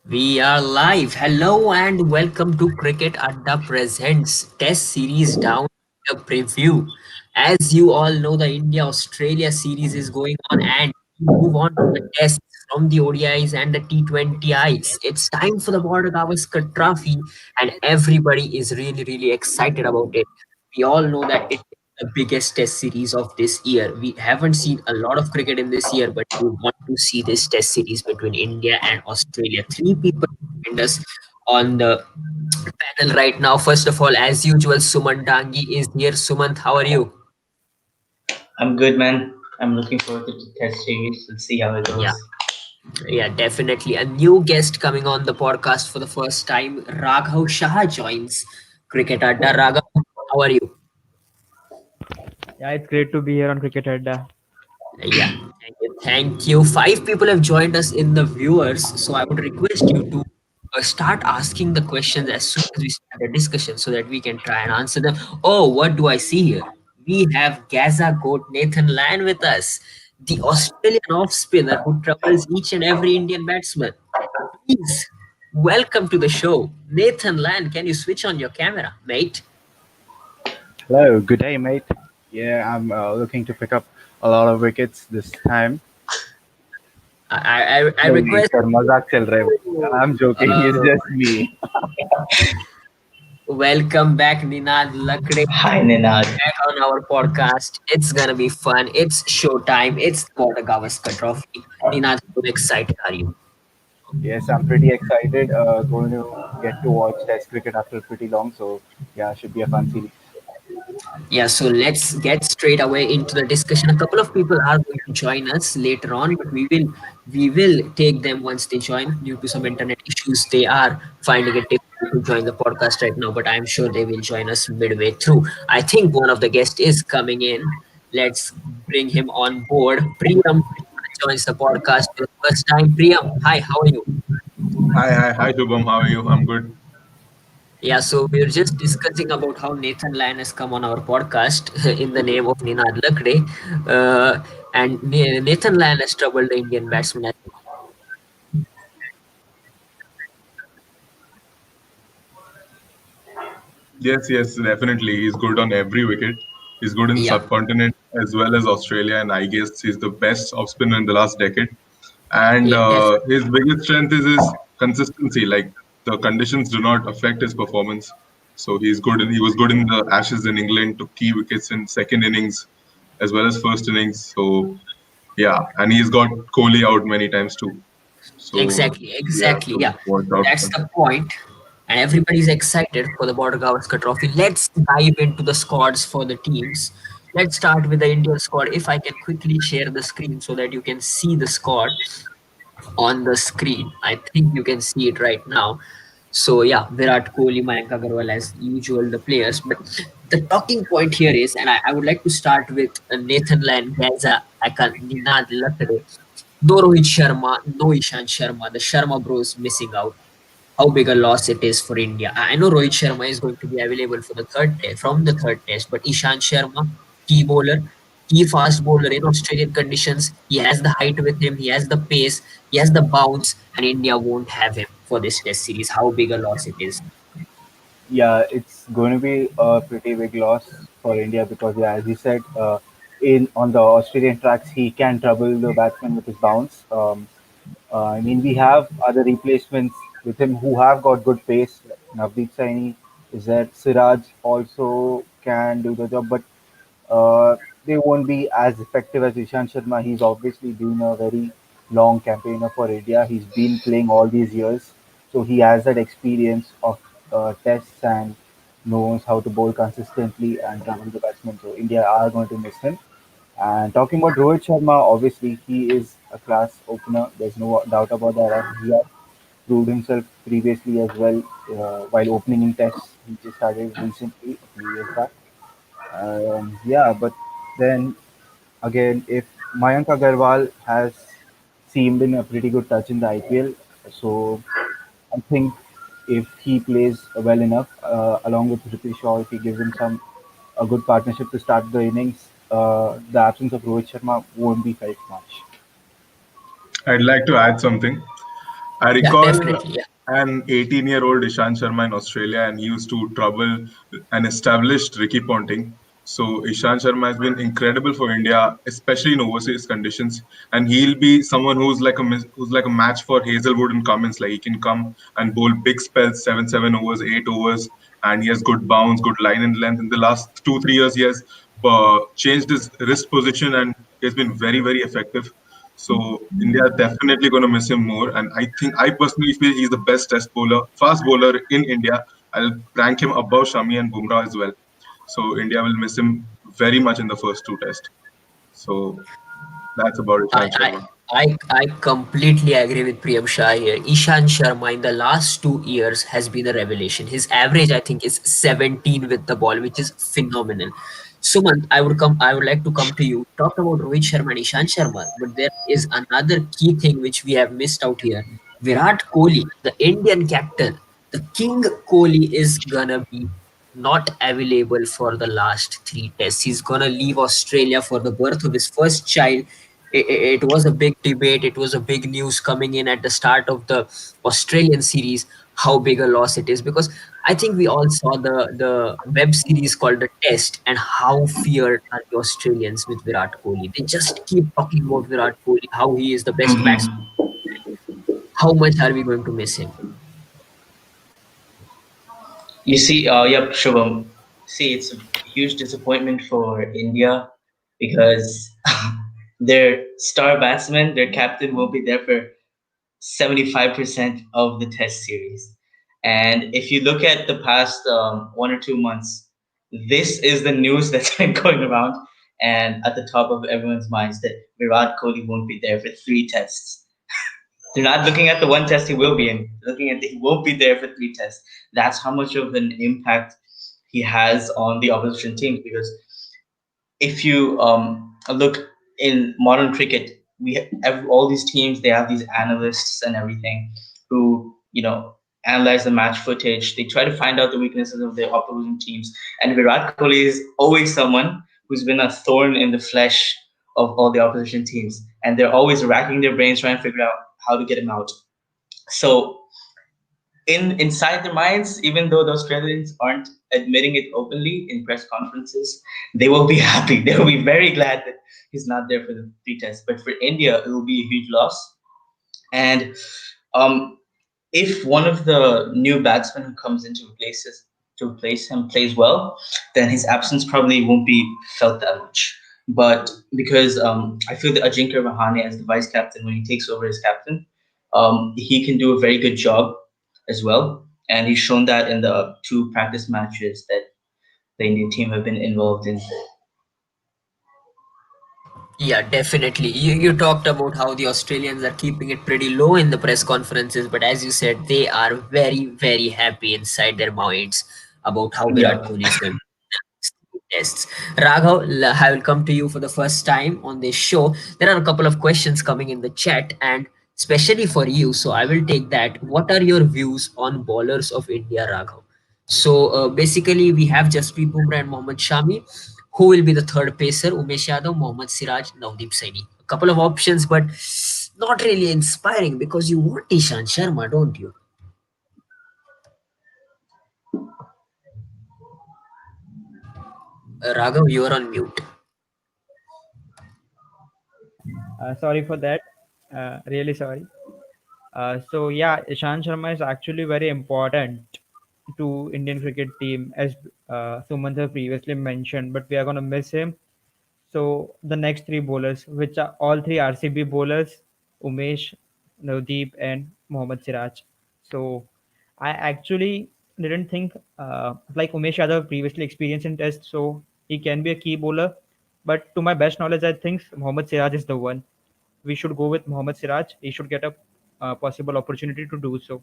We are live. Hello and welcome to Cricket Adda Presents Test Series Down the Preview. As you all know, the India Australia series is going on, and we move on to the tests from the ODIs and the T20Is. It's time for the Border-Gavaskar Trophy, and everybody is really excited about it. We all know that it is the biggest test series of this year. We haven't seen a lot of cricket in this year, but we want to see this test series between India and Australia. Three people joined us on the panel right now. First of all, as usual, Sumant Dangi is here. Sumant, how are you? I'm good, man. I'm looking forward to the test series. Let's see how it Yeah, goes. yeah, definitely. A new guest coming on the podcast for the first time, Raghav Shah joins Cricket Adda. Raghav, how are you? Yeah, it's great to be here on Cricket Head. Yeah, thank you. Thank you. Five people have joined us in the viewers, so I would request you to start asking the questions as soon as we start the discussion so that we can try and answer them. Oh, what do I see here? We have Gaza goat Nathan Lyon with us, the Australian off spinner who troubles each and every Indian batsman. Please welcome to the show. Nathan Lyon, can you switch on your camera, mate? Hello, good day, mate. Yeah, I'm looking to pick up a lot of wickets this time. I नहीं request. sir, मजाक चल रहा है. I'm joking. It's Uh, just me. Welcome back, Ninad Lakde, Hi, Ninad. back on our podcast. It's gonna be fun. It's showtime. It's the Border Gavaskar Trophy. Ninad, how excited are you? Yes, I'm pretty excited. Going to get to watch Test cricket after pretty long, so yeah, should be a fun series. Yeah, so let's get straight away into the discussion. A couple of people are going to join us later on, but we will take them once they join. Due to some internet issues, they are finding it difficult to join the podcast right now, but I'm sure they will join us midway through. I think one of the guests is coming in. Let's bring him on board. Priyam joins the podcast for the first time. Priyam, hi, how are you? Hi, Shubham. How are you? I'm good. Yeah, so we're just discussing about how Nathan Lyon has come on our podcast in the name of Ninad Lakde. And Nathan Lyon has troubled the Indian batsman. Yes, definitely. He's good on every wicket. He's good in Yeah, subcontinent as well as Australia, and I guess he's the best off spinner in the last decade. And yeah, his biggest strength is his consistency. Like the conditions do not affect his performance. So he's good, and he was good in the Ashes in England, took key wickets in second innings as well as first innings. So yeah, and he's got Kohli out many times too. So yeah, exactly. so Yeah, watch out that's for the point. And everybody's excited for the Border-Gavaskar Trophy. Let's dive into the squads for the teams. Let's start with the Indian squad. If I can quickly share the screen so that you can see the squad on the screen. I think you can see it right now. So yeah, Virat Kohli, Mayank Agarwal as usual, the players. But the talking point here is, and I would like to start with Nathan Lyon, Gaza, Akan, Ninad Lakade. No Rohit Sharma, no Ishan Sharma. The Sharma bros missing out. How big a loss it is for India. I know Rohit Sharma is going to be available for the third test, from the third test, but Ishan Sharma, key bowler, key fast bowler in Australian conditions. He has the height with him, he has the pace, he has the bounce, and India won't have him for this test series. How big a loss it is. Yeah, it's going to be a pretty big loss for India because, yeah, as you said, in on the Australian tracks, he can trouble the batsman with his bounce. I mean, we have other replacements with him who have got good pace. Navdeep Saini is that Siraj also can do the job, but they won't be as effective as Ishan Sharma. He's obviously been a very long campaigner for India. He's been playing all these years, so he has that experience of tests and knows how to bowl consistently and trouble the batsman. So India are going to miss him. And talking about Rohit Sharma, obviously he is a class opener. There's no doubt about that. And he has proved himself previously as well while opening in tests. He just started recently, a few years back. Yeah, but then again, if Mayank Agarwal has seemed in a pretty good touch in the IPL, so I think if he plays well enough, along with Ritesh Shaw, if he gives him some a good partnership to start the innings, the absence of Rohit Sharma won't be felt much. I'd like to add something. I Yeah, recall definitely. Yeah. an 18-year-old Ishant Sharma in Australia, and he used to trouble an established Ricky Ponting. So Ishant Sharma has been incredible for India, especially in overseas conditions. And he'll be someone who's like a match for Hazelwood and Cummins. Like he can come and bowl big spells, 7 overs, 8 overs, and he has good bounce, good line and length. In the last 2 3 years, he has changed his wrist position, and he has been very effective. So India are definitely going to miss him more. And I personally feel he's the best test bowler, fast bowler in India. I'll rank him above Shami and Bumrah as well. So India will miss him very much in the first two tests. So that's about I, Ishant I Sharma. I completely agree with Priyam Shah here. Ishan Sharma in the last 2 years has been a revelation. His average, I think, is 17 with the ball, which is phenomenal. Sumant, I would like to come to you. Talk about Rohit Sharma and Ishan Sharma, but there is another key thing which we have missed out here. Virat Kohli, the Indian captain, the King Kohli is gonna be not available for the last three tests. He's gonna leave Australia for the birth of his first child. It was a big debate. It was a big news coming in at the start of the Australian series. How big a loss it is, because I think we all saw the web series called The Test, and how feared are the Australians with Virat Kohli. They just keep talking about Virat Kohli, how he is the best batsman. How much are we going to miss him? You see, yep, Shubham. See, it's a huge disappointment for India because their star batsman, their captain, will be there for 75% of the test series. And if you look at the past 1 or 2 months, this is the news that's been going around and at the top of everyone's minds that Virat Kohli won't be there for three tests. They're not looking at the one test he will be in. They're looking at he won't be there for three tests. That's how much of an impact he has on the opposition teams. Because if you look in modern cricket, all these teams they have these analysts and everything who analyze the match footage. They try to find out the weaknesses of their opposing teams. And Virat Kohli is always someone who's been a thorn in the flesh of all the opposition teams, and they're always racking their brains trying to figure out how to get him out. So inside their minds, even though those presidents aren't admitting it openly in press conferences, they will be happy. They will be very glad that he's not there for the test. But for India, it will be a huge loss. And um, if one of the new batsmen who comes in to replace him plays well, then his absence probably won't be felt that much. But because I feel that Ajinkya Rahane as the vice captain, when he takes over as captain, he can do a very good job as well, and he's shown that in the two practice matches that the Indian team have been involved in. Yeah, definitely. You talked about how the Australians are keeping it pretty low in the press conferences, but as you said, they are very happy inside their minds about how Virat Yeah. Kohli is going to tests. Raghav, I will come to you for the first time on this show. There are a couple of questions coming in the chat, and especially for you, so I will take that. What are your views on bowlers of India, Raghav? So basically, we have Jasprit Bumrah and Mohammad Shami. Who will be the third pacer? Umesh Yadav, Mohammad Siraj, Navdeep Saini. A couple of options, but not really inspiring because you want Ishan Sharma, don't you? Raghav, you are on mute. Sorry for that. Really sorry. So yeah, Ishan Sharma is actually very important to Indian cricket team, as Sumant have previously mentioned. But we are gonna miss him. So the next three bowlers, which are all three RCB bowlers, Umesh, Navdeep, and Mohammad Siraj. So I actually didn't think like Umesh Yadav previously experienced in Test, so he can be a key bowler. But to my best knowledge, I think Mohammad Siraj is the one. We should go with Mohammad Siraj. He should get a possible opportunity to do so.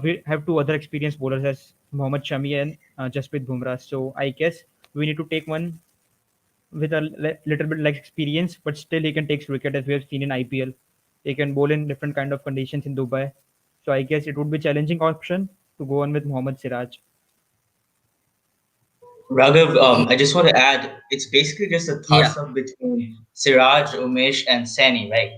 We have two other experienced bowlers as Mohammad Shami and Jasprit Bumrah. So I guess we need to take one with a little bit less experience, but still he can take wicket as we have seen in IPL. He can bowl in different kind of conditions in Dubai. So I guess it would be challenging option to go on with Mohammad Siraj. Raghav, I just want to add, it's basically just a Yeah. toss up between Siraj, Umesh, and Sani, right?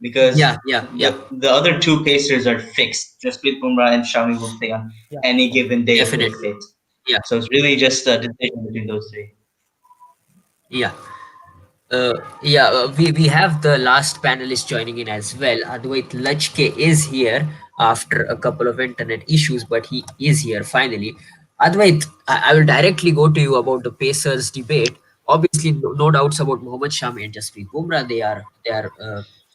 because Yeah, yeah, yeah, the other two pacers are fixed. Jasprit Bumrah and Shami will play on Yeah. any given day if they're definitely. fit. Yeah, So it's really just a decision between those three. yeah. We have the last panelist joining in as well. Advait Lachke is here after a couple of internet issues, but he is here finally. Advait, I will directly go to you about the Pacers debate. Obviously, no doubts about Mohammad Shami and Jasprit Bumrah. They are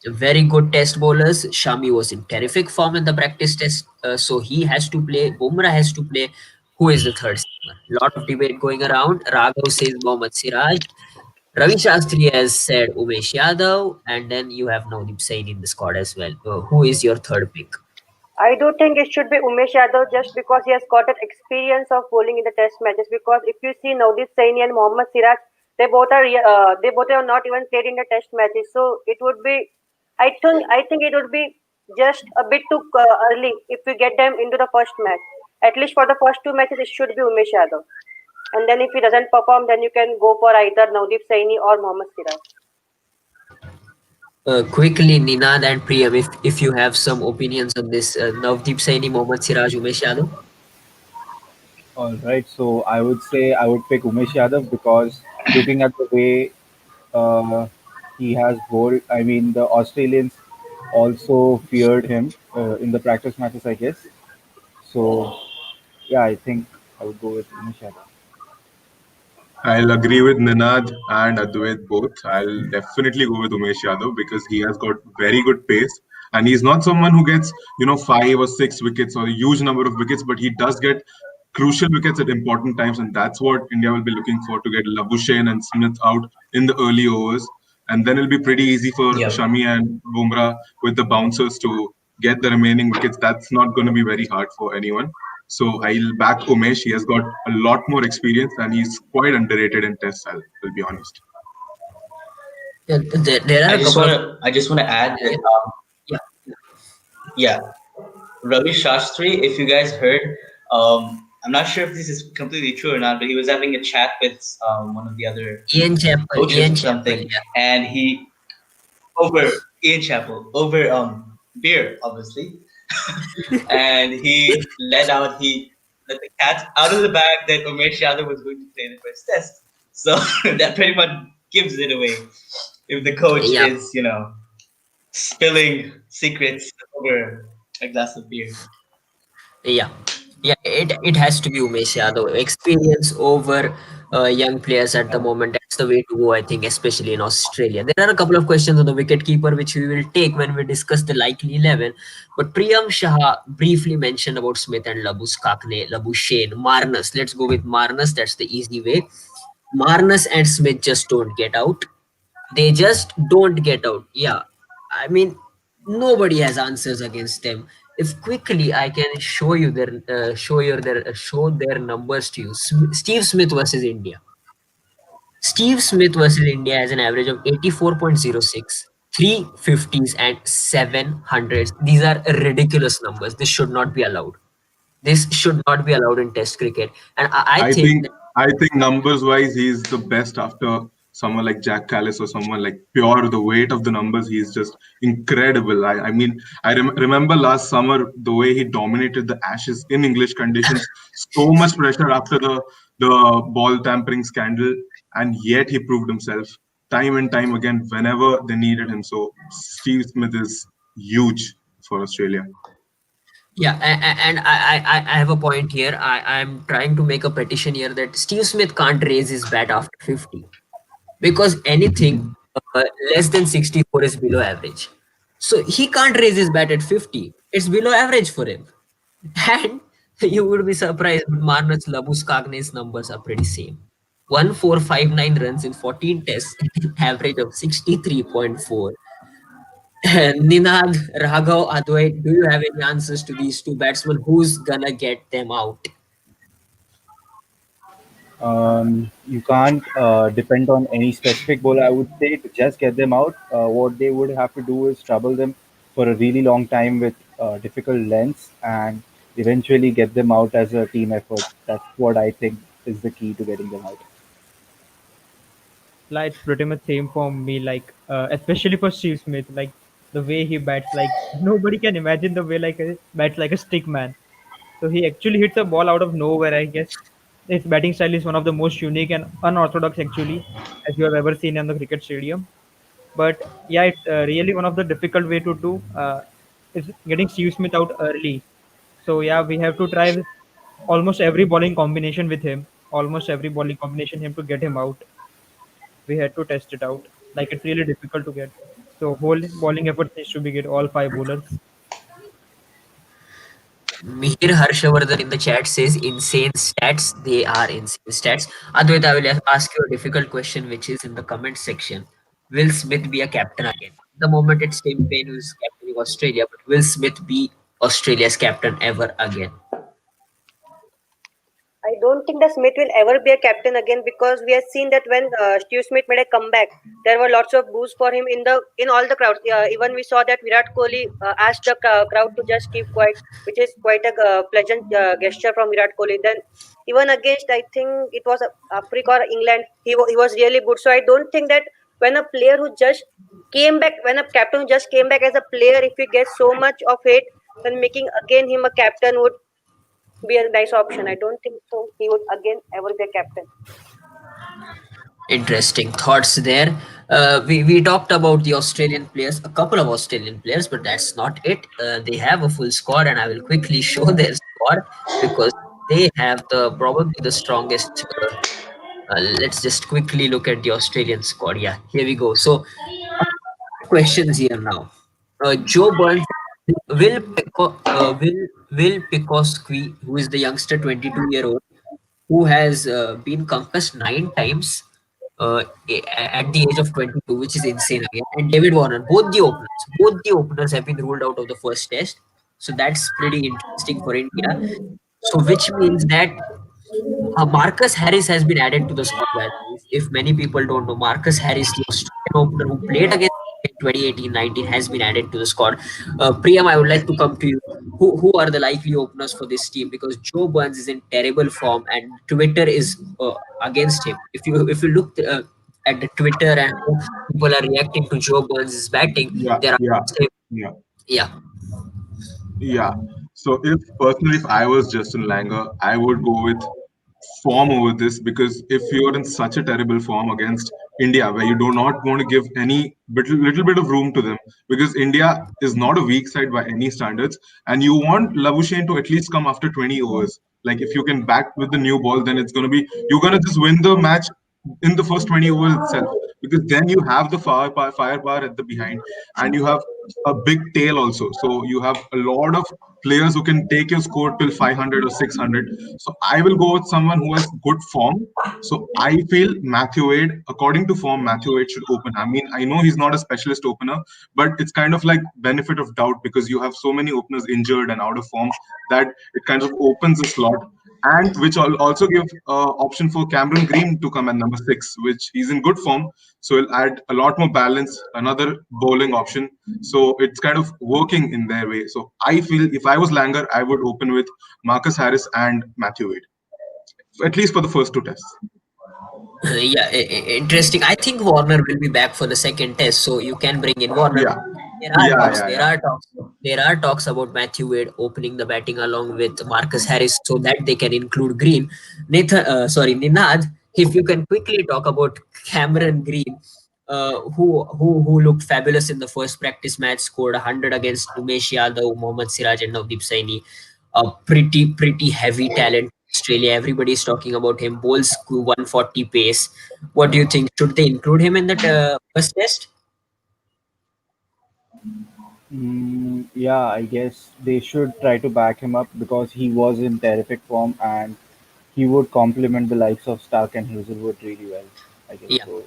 very good test bowlers. Shami was in terrific form in the practice test, so he has to play. Bumrah has to play. Who is the third seamer? Lot of debate going around. Raghav says Mohammad Siraj. Ravi Shastri has said Umesh Yadav, and then you have Navdeep Sain in the squad as well. Who is your third pick? I do think it should be Umesh Yadav just because he has got that experience of bowling in the test matches. Because if you see Navdeep Saini and Mohammad Siraj, they both are not even played in the test matches. So it would be, I think it would be just a bit too early if we get them into the first match. At least for the first two matches, it should be Umesh Yadav. And then if he doesn't perform, then you can go for either Navdeep Saini or Mohammad Siraj. Quickly, Ninad and Priyam, if you have some opinions on this, Navdeep Saini, Mohammad Siraj, Umesh Yadav. All right, so I would say I would pick Umesh Yadav because looking at the way uh, he has bowled, I mean, the Australians also feared him in the practice matches, I guess. So, yeah, I think I would go with Umesh Yadav. I'll agree with Ninad and Advait both. I'll definitely go with Umesh Yadav because he has got very good pace. And he's not someone who gets, 5 or 6 wickets or a huge number of wickets, but he does get crucial wickets at important times. And that's what India will be looking for to get Labuschagne and Smith out in the early overs. And then it'll be pretty easy for Yep. Shami and Bumrah with the bouncers to get the remaining wickets. That's not going to be very hard for anyone. So I'll back Umesh. He has got a lot more experience and he's quite underrated in tests, I'll be honest. Yeah, there are a couple of I just wanna add that yeah. yeah, Ravi Shastri, if you guys heard, I'm not sure if this is completely true or not, but he was having a chat with one of the other coaches Ian or Chappell, something, and he over Ian Chappell over beer, obviously, and he let the cat out of the bag that Umesh Yadav was going to play the first test. So that pretty much gives it away. If the coach yeah. is, spilling secrets over a glass of beer. Yeah, yeah, it has to be Umesh Yadav. Experience over young players at the Yeah. moment. That's the way to go, I think, especially in Australia. There are a couple of questions on the wicket keeper, which we will take when we discuss the likely 11. But Priyam Shah briefly mentioned about Smith and Labuschagne, Marnus. Let's go with Marnus. That's the easy way. Marnus and Smith just don't get out. They just don't get out. Yeah, I mean, nobody has answers against them. If quickly I can show you show their numbers to you. Steve Smith versus India. Steve Smith versus India has an average of 84.06, 350s and 700s. These are ridiculous numbers. This should not be allowed. This should not be allowed in Test cricket. And I I think think I think numbers wise he's the best after someone like Jack Callis or someone like Pure. The weight of the numbers, he's just incredible. I mean, remember last summer the way he dominated the Ashes in English conditions. So much pressure after the ball tampering scandal, and yet he proved himself time and time again whenever they needed him. So Steve Smith is huge for Australia. yeah, and I have a point here. I'm trying to make a petition here that Steve Smith can't raise his bat after 50 because anything less than 64 is below average. So he can't raise his bat at 50. It's below average for him. And you would be surprised, but Marnus Labuskagne's numbers are pretty same. 1459 runs in 14 tests, average of 63.4. Ninad, Raghav, Advait, do you have any answers to these two batsmen? Who's gonna get them out? You can't depend on any specific bowler, I would say, to just get them out. What they would have to do is trouble them for a really long time with difficult lengths and eventually get them out as a team effort. That's what I think is the key to getting them out. Like it's pretty much same for me. Like especially for Steve Smith, like The way he bats, like nobody can imagine the way like a bats like a stick man. So he actually hits a ball out of nowhere. I guess his batting style is one of the most unique and unorthodox actually, as you have ever seen in the cricket stadium. But yeah, it's really one of the difficult way to do is getting Steve Smith out early. So yeah, we have to try almost every bowling combination with him. Almost every bowling combination him to get him out. We had to test it out. Like it's really difficult to get. So whole bowling effort needs to be get all five bowlers. Mihir Harshavardhan in the chat says insane stats. They are insane stats. Advait, I will ask you a difficult question, which is in the comment section. Will Smith be a captain again? At the moment, it's Tim Paine who's captaining Australia, but will Smith be Australia's captain ever again? I don't think that Smith will ever be a captain again because we have seen that when Steve Smith made a comeback, there were lots of boos for him in all the crowds. Even we saw that Virat Kohli asked the crowd to just keep quiet, which is quite a pleasant gesture from Virat Kohli. Then even against I think it was Africa or England, he was really good. So I don't think that when a player who just came back, when a captain who just came back as a player, if he gets so much of hate, then making again him a captain would be a nice option. I don't think so. He would again ever be a captain. Interesting thoughts there. We talked about the Australian players, a couple of Australian players, but that's not it. They have a full squad, and I will quickly show their squad because they have the probably the strongest. Let's just quickly look at the Australian squad. Yeah, here we go. So, questions here now. Joe Burns, Will Picosqui, who is the youngster, 22-year-old, who has been concussed 9 times at the age of 22, which is insane again. And David Warner, both the openers have been ruled out of the first test. So that's pretty interesting for India. So which means that Marcus Harris has been added to the squad. By the way. If many people don't know, Marcus Harris, the Australian opener who played against in 2018-19, has been added to the squad. Priyam, I would like to come to you. Who are the likely openers for this team? Because Joe Burns is in terrible form, and Twitter is against him. If you look at the Twitter and how people are reacting to Joe Burns' batting, Yeah, they are yeah, against him. yeah, Yeah, yeah. So if personally, if I was Justin Langer, I would go with form over this, because if you're in such a terrible form against India, where you do not want to give any little bit of room to them, because India is not a weak side by any standards, and you want Labuschagne to at least come after 20 overs. Like if you can back with the new ball, then it's gonna be you're gonna just win the match in the first 20 overs itself, because then you have the firepower at the behind, and you have a big tail also. So you have a lot of players who can take your score till 500 or 600. So I will go with someone who has good form. So I feel Matthew Wade, according to form, Matthew Wade should open. I mean, I know he's not a specialist opener, but it's kind of like benefit of doubt, because you have so many openers injured and out of form, that it kind of opens a slot. And which also give option for Cameron Green to come at number 6, which he's in good form. So it'll add a lot more balance, another bowling option. So it's kind of working in their way. So I feel if I was Langer, I would open with Marcus Harris and Matthew Wade, at least for the first two tests. yeah, interesting. I think Warner will be back for the second test, so you can bring in Warner. Yeah, There are yeah, talks. yeah, There yeah. are talks. There are talks about Matthew Wade opening the batting along with Marcus Harris, so that they can include Green. Ninad. If you can quickly talk about Cameron Green, who looked fabulous in the first practice match, scored 100 against Umesh Yadav, Mohammad Siraj, and Navdeep Saini. A pretty heavy talent. Australia. Everybody is talking about him. Bowls 140 pace. What do you think? Should they include him in that first test? Yeah, I guess they should try to back him up because he was in terrific form and he would complement the likes of Stark and Hazelwood really well, I guess Yeah, so,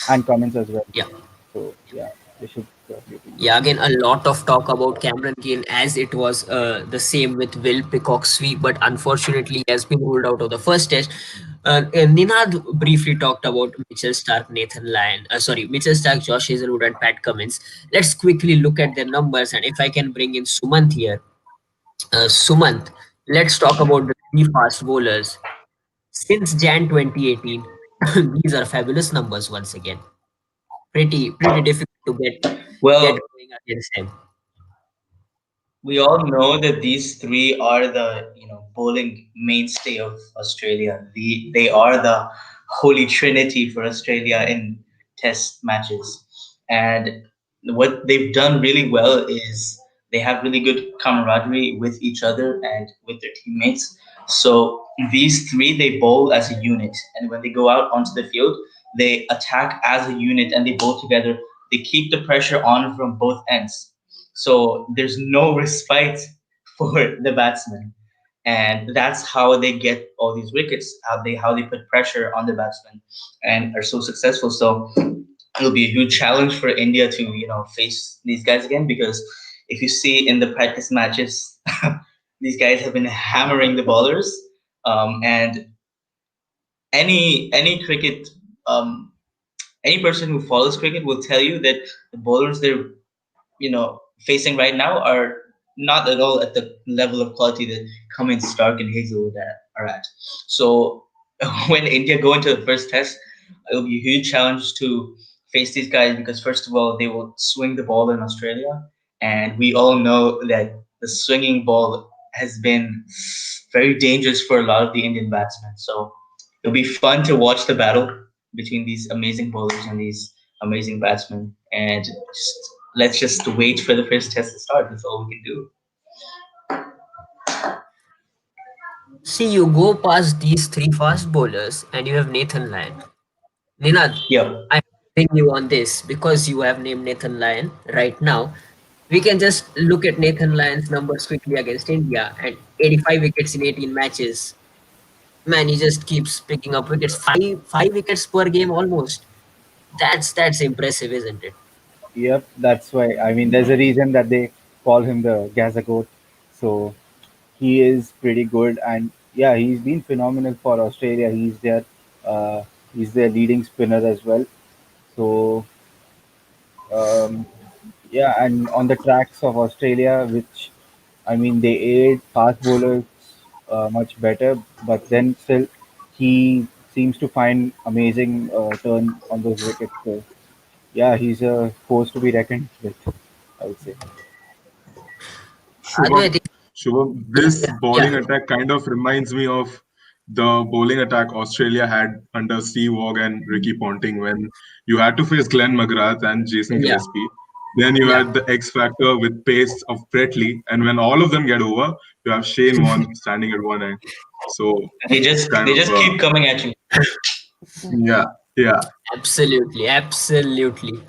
and Cummins as well. yeah. So yeah, they should probably use Yeah, him. again, a lot of talk about Cameron Kane as it was the same with Will Peacock-Sweep, but unfortunately he has been ruled out of the first test. Ninad briefly talked about Mitchell Stark, Nathan Lyon, Mitchell Stark, Josh Hazelwood, and Pat Cummins. Let's quickly look at their numbers, and if I can bring in Sumant here. Sumant, let's talk about the three fast bowlers. Since Jan 2018, these are fabulous numbers once again. Pretty difficult to get. get Well, going against him. we all know that these three are the bowling mainstay of Australia. They are the holy trinity for Australia in Test matches, and what they've done really well is they have really good camaraderie with each other and with their teammates. So these three they bowl as a unit, and when they go out onto the field, they attack as a unit and they bowl together. They keep the pressure on from both ends, so there's no respite for the batsman, and that's how they get all these wickets. How they put pressure on the batsman and are so successful. So it'll be a huge challenge for India to face these guys again, because if you see in the practice matches, these guys have been hammering the bowlers, and any cricket um, any person who follows cricket will tell you that the bowlers they're facing right now are not at all at the level of quality that Cummins, Stark, and Hazelwood are at. So when India go into the first test, it'll be a huge challenge to face these guys, because first of all they will swing the ball in Australia, and we all know that the swinging ball has been very dangerous for a lot of the Indian batsmen. So it'll be fun to watch the battle between these amazing bowlers and these amazing batsmen, and let's just wait for the first test to start. That's all we can do. See, you go past these three fast bowlers and you have Nathan Lyon. Ninad, Yep. I'm putting you on this because you have named Nathan Lyon right now. We can just look at Nathan Lyon's numbers quickly against India and 85 wickets in 18 matches. Man, he just keeps picking up wickets. Five wickets per game almost. That's impressive, isn't it? Yep, that's why. I mean, there's a reason that they call him the Gaza goat. So he is pretty good, and yeah, he's been phenomenal for Australia. Uh, he's their leading spinner as well. So um, yeah, and on the tracks of Australia, which I mean, they aid fast bowlers much better, but then still he seems to find amazing turn on those wickets. So yeah, he's a force to be reckoned with, I would say. Advait, Shubham, Shubham, yeah, this yeah, yeah, bowling attack kind of reminds me of the bowling attack Australia had under Steve Waugh and Ricky Ponting when you had to face Glenn McGrath and Jason yeah, Gillespie. Then you yeah. had the X factor with pace of Brett Lee, and when all of them get over, you have Shane Warne standing at one end. So They it's just kind they of just keep coming at you. yeah, yeah, Absolutely, absolutely.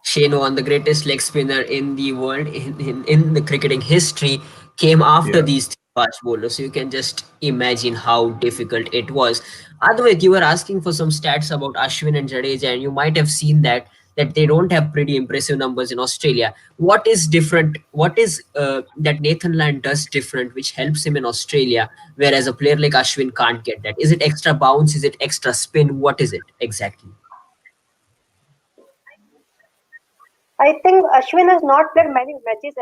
Shane Warne, the greatest leg spinner in the world in the cricketing history, came after yeah. these three fast bowlers. So you can just imagine how difficult it was. Advait, you were asking for some stats about Ashwin and Jadeja, and you might have seen that they don't have pretty impressive numbers in Australia. What is different? What is that Nathan Lyon does different, which helps him in Australia, whereas a player like Ashwin can't get that? Is it extra bounce? Is it extra spin? What is it exactly? I think Ashwin has not played many matches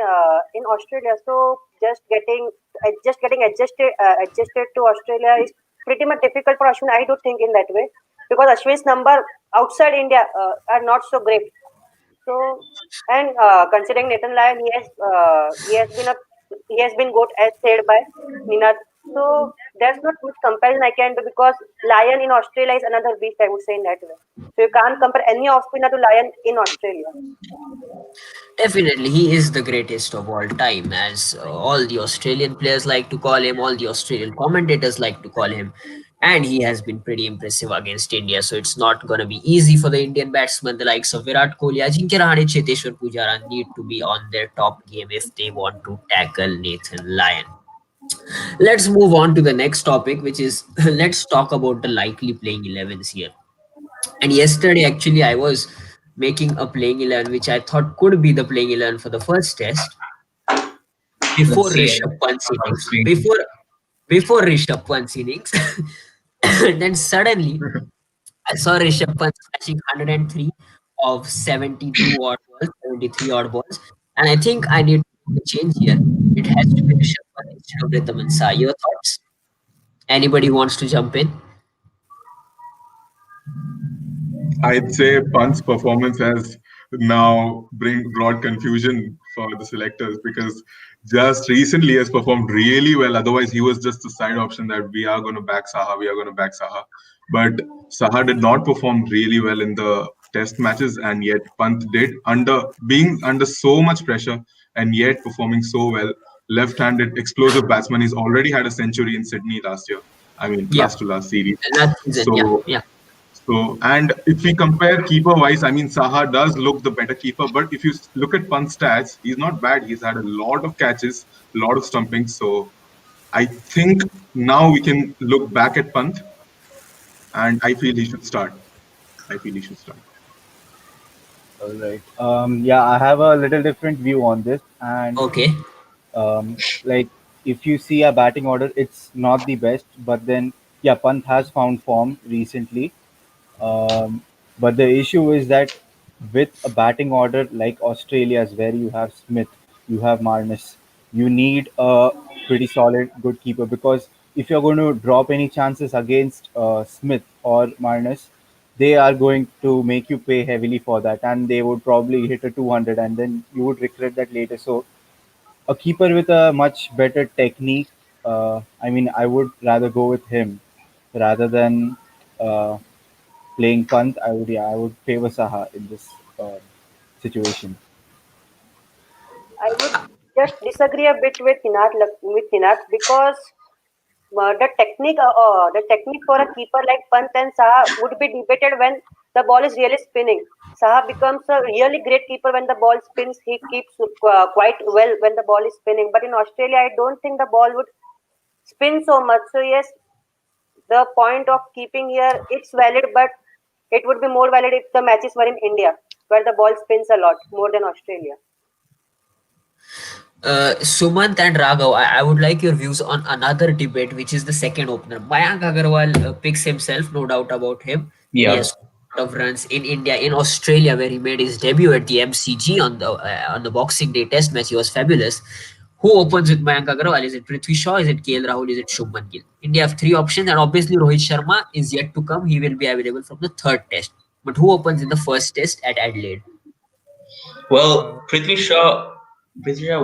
in Australia, so just getting adjusted to Australia is pretty much difficult for Ashwin. I do think in that way, because Ashwin's number outside India are not so great. So, and considering Nathan Lyon, he has been good as said by Ninad. So there's not much comparison I can do, because Lion in Australia is another beast, I would say in that way. So you can't compare any off spinner to Lion in Australia. Definitely, he is the greatest of all time, as all the Australian players like to call him, all the Australian commentators like to call him. And he has been pretty impressive against India. So it's not going to be easy for the Indian batsmen. The likes of Virat Kohli, Ajinkya Rahane, Cheteshwar Pujara need to be on their top game if they want to tackle Nathan Lyon. Let's move on to the next topic, which is let's talk about the likely playing 11s here. And yesterday, actually, I was making a playing 11, which I thought could be the playing 11 for the first test Let's before see it Rishabh Pant's on the innings. screen. Before Rishabh Pant's innings, and then suddenly I saw Rishabh Pant smashing 103 of 72 odd balls, 73 odd balls, and I think I need to make a change here. It has to be Rishabh Pant instead of Rhythm and Sai. Your thoughts? Anybody wants to jump in? I'd say Pant's performance has now brought confusion for the selectors because just recently has performed really well. Otherwise, he was just the side option that we are going to back Saha, we are going to back Saha. But Saha did not perform really well in the test matches, and yet Pant did under being under so much pressure and yet performing so well. Left-handed explosive batsman. He's already had a century in Sydney last year. I mean, Yeah, last to last series. last season. Yeah, So yeah. and if we compare keeper wise, I mean, Saha does look the better keeper. But if you look at Pant's stats, he's not bad. He's had a lot of catches, a lot of stumpings. So I think now we can look back at Pant, and I feel he should start. I feel he should start. All right. Yeah, I have a little different view on this, and Okay. like if you see a batting order, it's not the best, but then yeah, Pant has found form recently. Um, but the issue is that with a batting order like Australia's, where you have Smith, you have Marnus, you need a pretty solid good keeper, because if you're going to drop any chances against Smith or Marnus, they are going to make you pay heavily for that, and they would probably hit a 200, and then you would regret that later. So a keeper with a much better technique, I mean, I would rather go with him rather than uh, playing punt. I would favor Saha in this situation. I would just disagree a bit with Hinat because the technique for a keeper like Pant and Saha would be debated when the ball is really spinning. Saha becomes a really great keeper when the ball spins. He keeps quite well when the ball is spinning. But in Australia, I don't think the ball would spin so much. So yes, the point of keeping here it's valid, but it would be more valid if the matches were in India, where the ball spins a lot more than Australia. Sumant and Raghav, I would like your views on another debate, which is the second opener. Mayank Agarwal picks himself, no doubt about him. He Yeah. has a lot of runs in India, in Australia, where he made his debut at the MCG on the Boxing Day Test match. He was fabulous. Who opens with Mayank Agarwal? Is it Prithvi Shaw? Is it KL Rahul? Is it Shubman Gill? India have three options, and obviously Rohit Sharma is yet to come. He will be available from the third test. But who opens in the first test at Adelaide? Well, Prithvi Shaw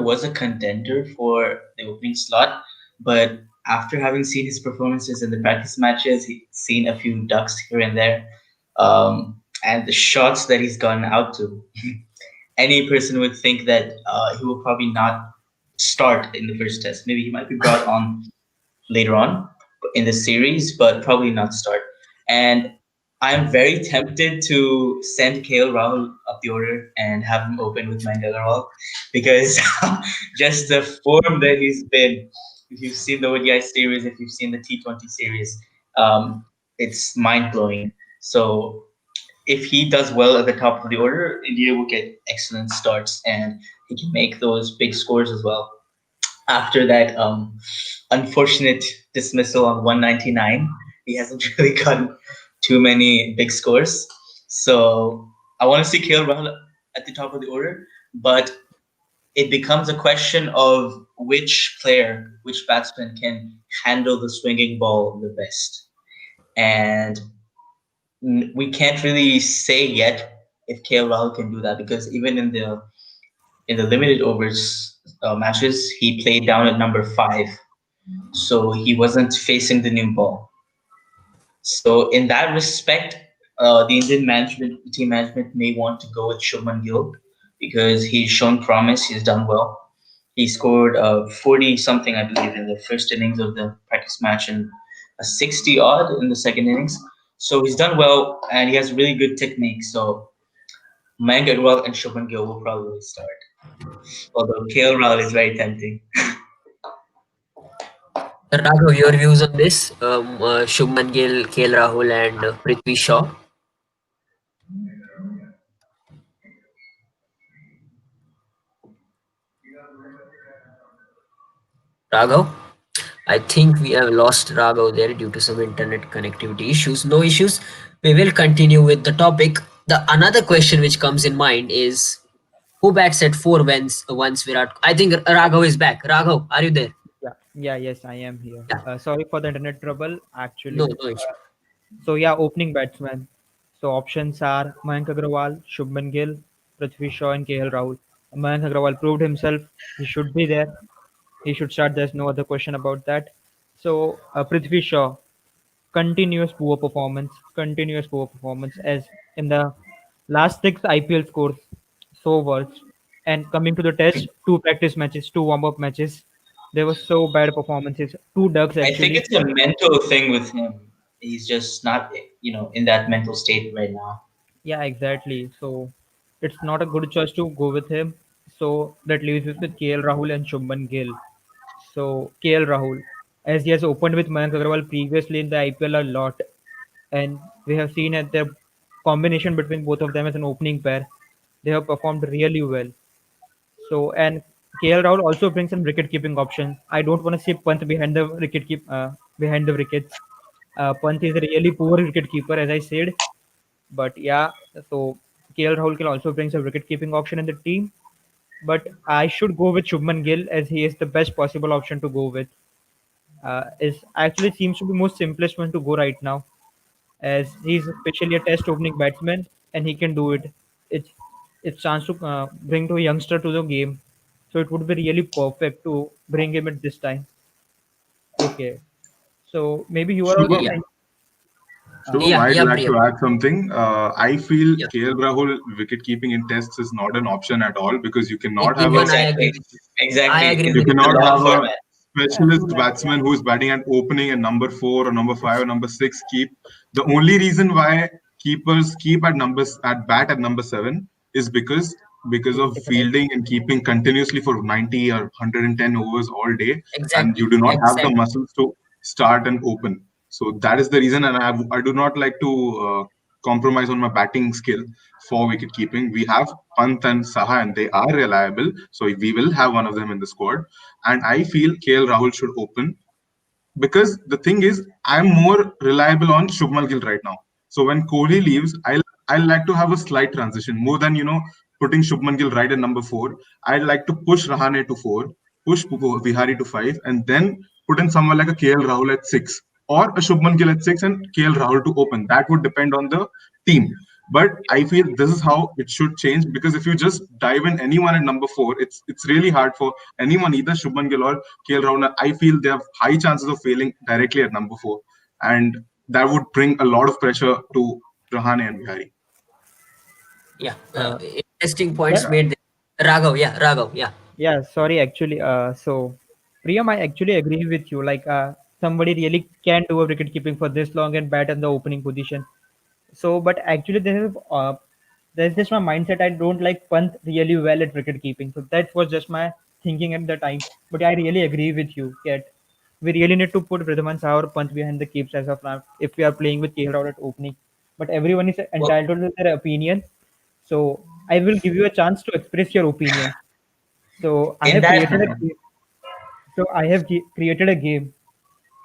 was a contender for the opening slot, but after having seen his performances in the practice matches, he's seen a few ducks here and there, and the shots that he's gone out to. Any person would think that he will probably not start in the first test. Maybe he might be brought on later on in the series, but probably not start. And I'm very tempted to send KL Rahul up the order and have him open with Mayank Agarwal because just the form that he's been. If you've seen the ODI series, if you've seen the T20 series, it's mind blowing. So if he does well at the top of the order, India will get excellent starts and he can make those big scores as well. After that unfortunate dismissal on 199, he hasn't really gotten too many big scores. So I want to see KL Rahul at the top of the order, but it becomes a question of which player, which batsman can handle the swinging ball the best. And we can't really say yet if KL Rahul can do that because even in the limited overs matches, he played down at number 5, so he wasn't facing the new ball. So in that respect, the Indian team management may want to go with Shubman Gill because he's shown promise. He's done well. He scored 40 something, I believe, in the first innings of the practice match and a 60 odd in the second innings. So he's done well and he has really good technique. So Mayank Agarwal and Shubman Gill will probably start. Although KL Rahul is very tempting. Raghav, your views on this? Shubman Gill, KL Rahul, and Prithvi Shaw. Raghav, I think we have lost Raghav there due to some internet connectivity issues. No issues. We will continue with the topic. The another question which comes in mind is who bats at four once Virat? I think Raghav is back. Raghav, are you there? Yeah, yeah, yes, I am here. Yeah. Sorry for the internet trouble, No, actually. no issue. So yeah, opening batsman. So options are Mayank Agarwal, Shubman Gill, Prithvi Shaw and KL Rahul. Mayank Agrawal proved himself. He should be there. He should start. There's no other question about that. So Prithvi Shaw, continuous poor performance as in the last six IPL scores, so worst. And coming to the test, two practice matches, two warm-up matches, there were so bad performances. Two ducks I think actually. it's a mental thing with him. He's just not, in that mental state right now. Yeah, exactly. So it's not a good choice to go with him. So that leaves us with KL Rahul and Shubman Gill. So KL Rahul, as he has opened with Mayank Agarwal previously in the IPL a lot, and we have seen at their combination between both of them as an opening pair, they have performed really well. So and KL Rahul also brings some wicket keeping option. I don't want to see Pant behind the behind the wickets. Pant is a really poor wicket keeper, as I said. But yeah, so KL Rahul can also bring some wicket keeping option in the team. But I should go with Shubman Gill as he is the best possible option to go with. Is actually seems to be most simplest one to go right now, as he's especially a test opening batsman and he can do it. It's it's chance to bring to a youngster to the game, so it would be really perfect to bring him at this time. Okay, so maybe you are also Shubham, Yeah, saying, Shubham, yeah, I'd yeah, like Priya. to add something. I feel Yeah, KL Rahul wicket keeping in tests is not an option at all because you cannot have a even I agree Exactly. with you. I Exactly. agree In you with the you. cannot long have a format. yeah, so specialist like yeah, batsman who is batting at opening and number 4 or number 5 or number 6 keep. The only reason why keepers keep at numbers at bat at number 7 is because he will of take a rest. fielding and keeping continuously for 90 or 110 overs all day, and you Exactly, do not have the exactly. muscles to start and open. So that is the reason, and I do not like to compromise on my batting skill for wicket keeping. We have Pant and Saha, and they are reliable, so we will have one of them in the squad. And I feel KL Rahul should open because the thing is, I'm more reliable on Shubmal Gill right now. So when Kohli leaves, I like to have a slight transition more than putting Shubman Gill right at number 4. I'd like to push Rahane to 4, push Vihari to 5, and then put in someone like a KL Rahul at 6 or a Shubman Gill at 6 and KL Rahul to open. That would depend on the team. But I feel this is how it should change because if you just dive in anyone at number 4, it's really hard for anyone, either Shubman Gill or KL Rahul. I feel they have high chances of failing directly at number 4, and that would bring a lot of pressure to Rahane and Bihari. Yeah, Uh, interesting yeah, points made there. Raghav, yeah, Raghav, yeah. yeah. Sorry, actually. So Priyam, I actually agree with you. Like, somebody really can do a wicket keeping for this long and bat in the opening position. So, but actually, there's just my mindset. I don't like Pant really well at wicket keeping. So that was just my thinking at the time. But I really agree with you that we really need to put Vridhaman Saha or Pant behind the keeps as of now if we are playing with KL Rahul at opening. But everyone is Well, entitled to their opinion. So I will give you a chance to express your opinion. So I In have that, created a created a game.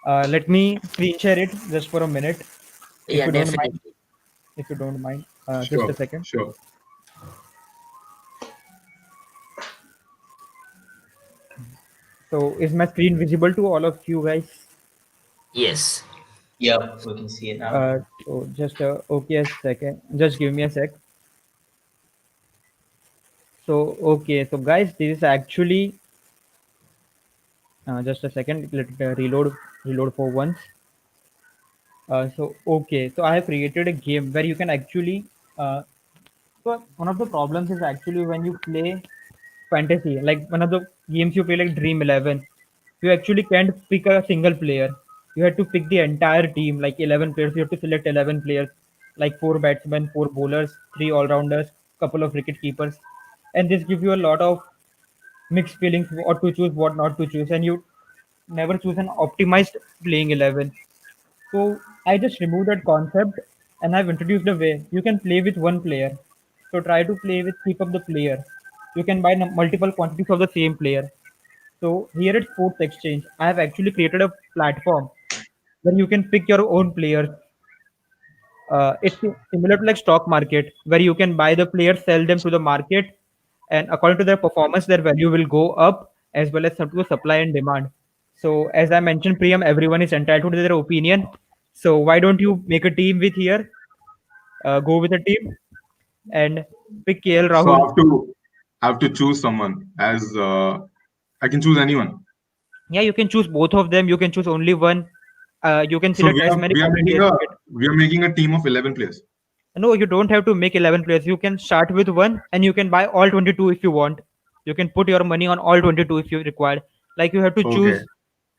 Let me screen share it just for a minute, if yeah, you don't mind. definitely. If you don't mind, just a Sure, second. sure. So is my screen visible to all of you guys? Yes. yep, we can see it now. So just okay a second. Just give me a sec. So okay, so guys, this is actually just a second. Let it reload for once. So okay, so I have created a game where you can actually. So one of the problems is actually when you play fantasy, like one of the games you play like Dream 11, you actually can't pick a single player. You have to pick the entire team, like 11 players. You have to select 11 players, like four batsmen, four bowlers, three all rounders, couple of wicket keepers, and this gives you a lot of mixed feelings what to choose, what not to choose, and you never choose an optimized playing 11. So I just removed that concept and I've introduced a way you can play with one player. So try to play with keep up the player. You can buy multiple quantities of the same player. So here at Sports Exchange, I have actually created a platform where you can pick your own players. It's similar to like stock market where you can buy the players, sell them to the market, and according to their performance, their value will go up as well as to supply and demand. So as I mentioned, Priyam, everyone is entitled to their opinion. So why don't you make a team with here? Go with a team, and Pick KL So Rahul. I have to choose someone as I can choose anyone. Yeah, you can choose both of them. You can choose only one. You can So select as many we are quantity making as a you get. team of 11 players. No, you don't have to make 11 players. You can start with one and you can buy all 22 if you want. You can put your money on all 22 if you require. Like you have to Okay. choose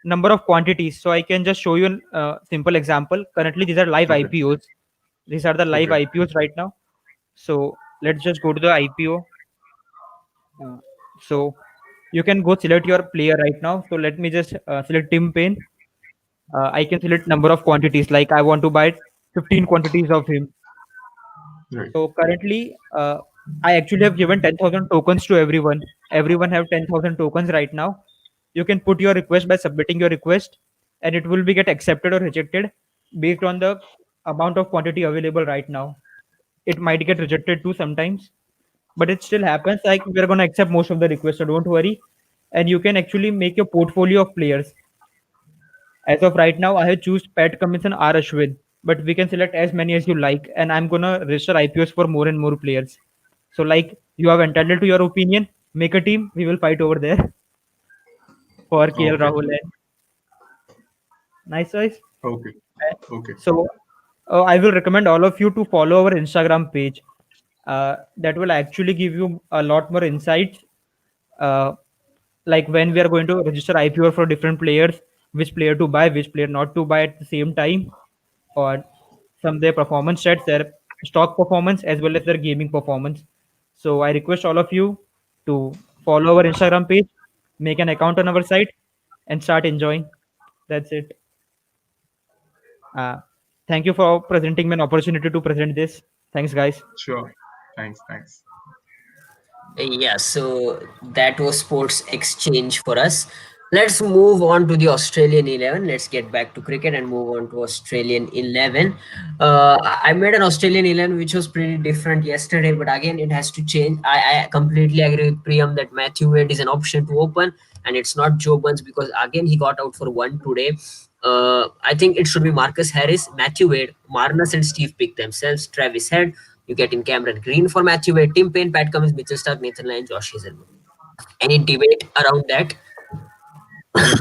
number of quantities. So I can just show you a simple example. Currently, these are live Okay. IPOs. These are the live Okay. IPOs right now. So let's just go to the IPO. Uh, so you can go select your player right now. So let me just select Tim Payne. I can select number of quantities. Like I want to buy 15 quantities of him. Right. So currently, I actually have given 10,000 tokens to everyone. Everyone have 10,000 tokens right now. You can put your request by submitting your request, and it will be get accepted or rejected based on the amount of quantity available right now. It might get rejected too sometimes, but it still happens. Like we're gonna accept most of the requests, so don't worry. And you can actually make your portfolio of players. As of right now, I have choose Pat Cummins and R Ashwin, but we can select as many as you like, and I'm gonna register IPOs for more and more players. So like you are entitled to your opinion. Make a team. We will fight over there for KL Okay. Rahul and nice choice. Okay. Uh, Okay. So I will recommend all of you to follow our Instagram page. That will actually give you a lot more insights. Uh, like when we are going to register IPO for different players, which player to buy, which player not to buy at the same time, or some their performance stats, their stock performance as well as their gaming performance. So I request all of you to follow our Instagram page, make an account on our site, and start enjoying. That's it. Uh, Thank you for presenting me an opportunity to present this. Thanks, guys. Sure. Thanks. Thanks. Yeah, so that was sports exchange for us. Let's move on to the Australian 11. Let's get back to cricket and move on to Australian 11. I made an Australian 11 which was pretty different yesterday, but again, it has to change. I completely agree with Priyam that Matthew Wade is an option to open, and it's not Joe Burns because, again, he got out for one today. I think it should be Marcus Harris, Matthew Wade, Marnus and Steve pick themselves, Travis Head. You get in Cameron Green for Matthew Wade, Tim Payne, Pat Cummins, Mitchell Stark, Nathan Lyon, Josh Hazelwood. Any debate around that? Yeah.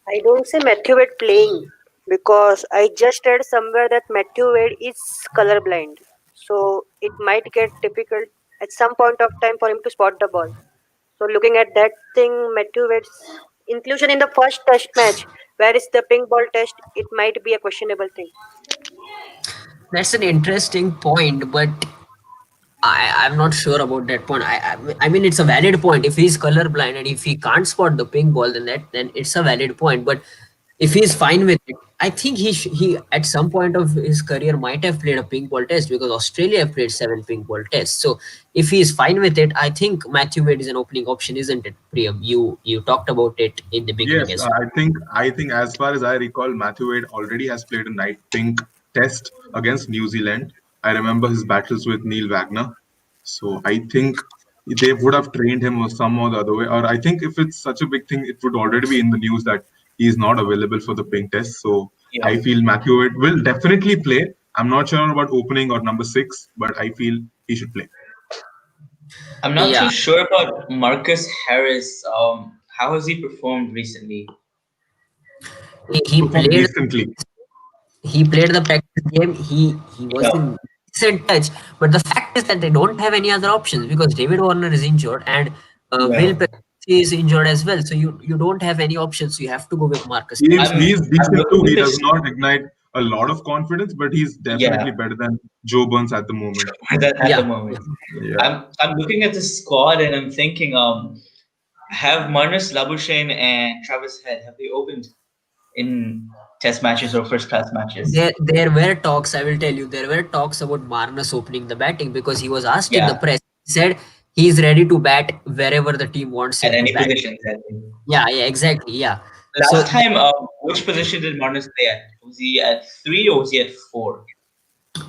I don't see Matthew Wade playing because I just read somewhere that Matthew Wade is colorblind. So it might get difficult at some point of time for him to spot the ball. So looking at that thing, Matthew Wade's inclusion in the first test match, where is the pink ball test, it might be a questionable thing. That's an interesting point, but I'm not sure about that point. I mean, it's a valid point. If he's colorblind and if he can't spot the pink ball, then it's a valid point. But if he's fine with it, I think he at some point of his career might have played a pink ball test because Australia have played 7 pink ball tests. So if he's fine with it, I think Matthew Wade is an opening option, isn't it, Priyam? You talked about it in the beginning Yes, as well. I think as far as I recall, Matthew Wade already has played a night pink test against New Zealand. I remember his battles with Neil Wagner. So I think they would have trained him or some or the other way. Or I think if it's such a big thing, it would already be in the news that he is not available for the pink test. So Yeah. I feel Matthew Wade will definitely play. I'm not sure about opening or number six, but I feel he should play. I'm not Yeah, too sure about Marcus Harris. How has he performed recently? he Performed played decently. he played the practice game. He was Yeah. in decent touch, but the fact is that they don't have any other options because David Warner is injured and Will Yeah. Presley is injured as well. So you don't have any options. You have to go with Marcus Harris. He's I'm decent too. looking He at does this. not ignite a lot of confidence, but he's definitely Yeah. better than Joe Burns at the moment. At Yeah, the moment. Yeah. I'm looking at the squad and I'm thinking, have Marnus Labuschagne and Travis Head have they opened in test matches or first class matches? there were talks. I will tell you, there were talks about Marnus opening the batting because he was asked in the Yeah, press. He said he's ready to bat wherever the team wants at him to any bat. position, exactly. Yeah, exactly. Yeah. So Last time, which position did Marnus play at? Was he at 3 or was he at 4?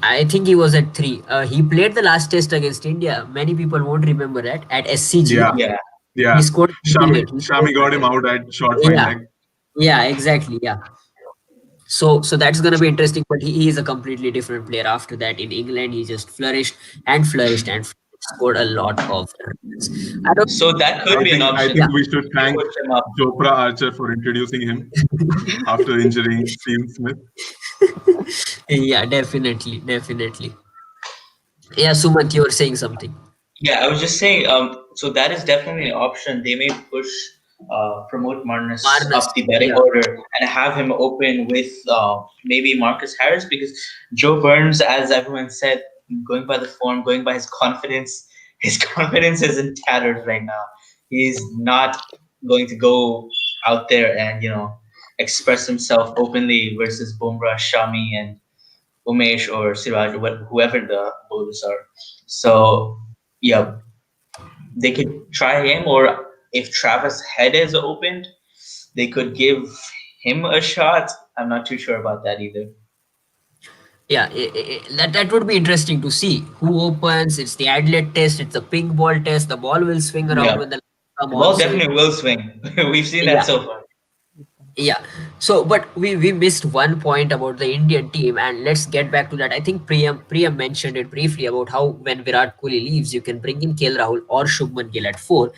I think he was at three. He played the last test against India. Many people won't remember that at SCG. Yeah. Yeah. He Yeah. scored 38. He scored, Shami got him out at short fine yeah, leg. yeah, exactly. Yeah. So that's gonna be interesting. But he is a completely different player. After that, in England, he just flourished and flourished and scored a lot of runs. I don't. So that could I be an think I option. Yeah, think we should You thank push him up. Chopra Archer for introducing him after injuring Steve Smith. yeah, definitely, definitely. Yeah, Sumant, you were saying something. Yeah, I was just saying. So that is definitely an option. They may push, promote Marnus Marnus. up the batting Yeah, order and have him open with maybe Marcus Harris because Joe Burns, as everyone said, going by the form, going by his confidence, his confidence is in tatters right now. He's not going to go out there and express himself openly versus Bumrah, Shami, and Umesh or Siraj, or whoever the bowlers are. So yeah, they could try him, or if Travis Head is opened, they could give him a shot. I'm not too sure about that either. yeah. That would be interesting to see who opens. It's the Adelaide test. It's a pink ball test. The ball will swing around Yeah, when the lights come the on. ball So definitely will swing. We've seen that yeah, so far. yeah. So, but we missed one point about the Indian team, and let's get back to that. I think Priyam mentioned it briefly about how when Virat Kohli leaves, you can bring in KL Rahul or Shubman Gill at four.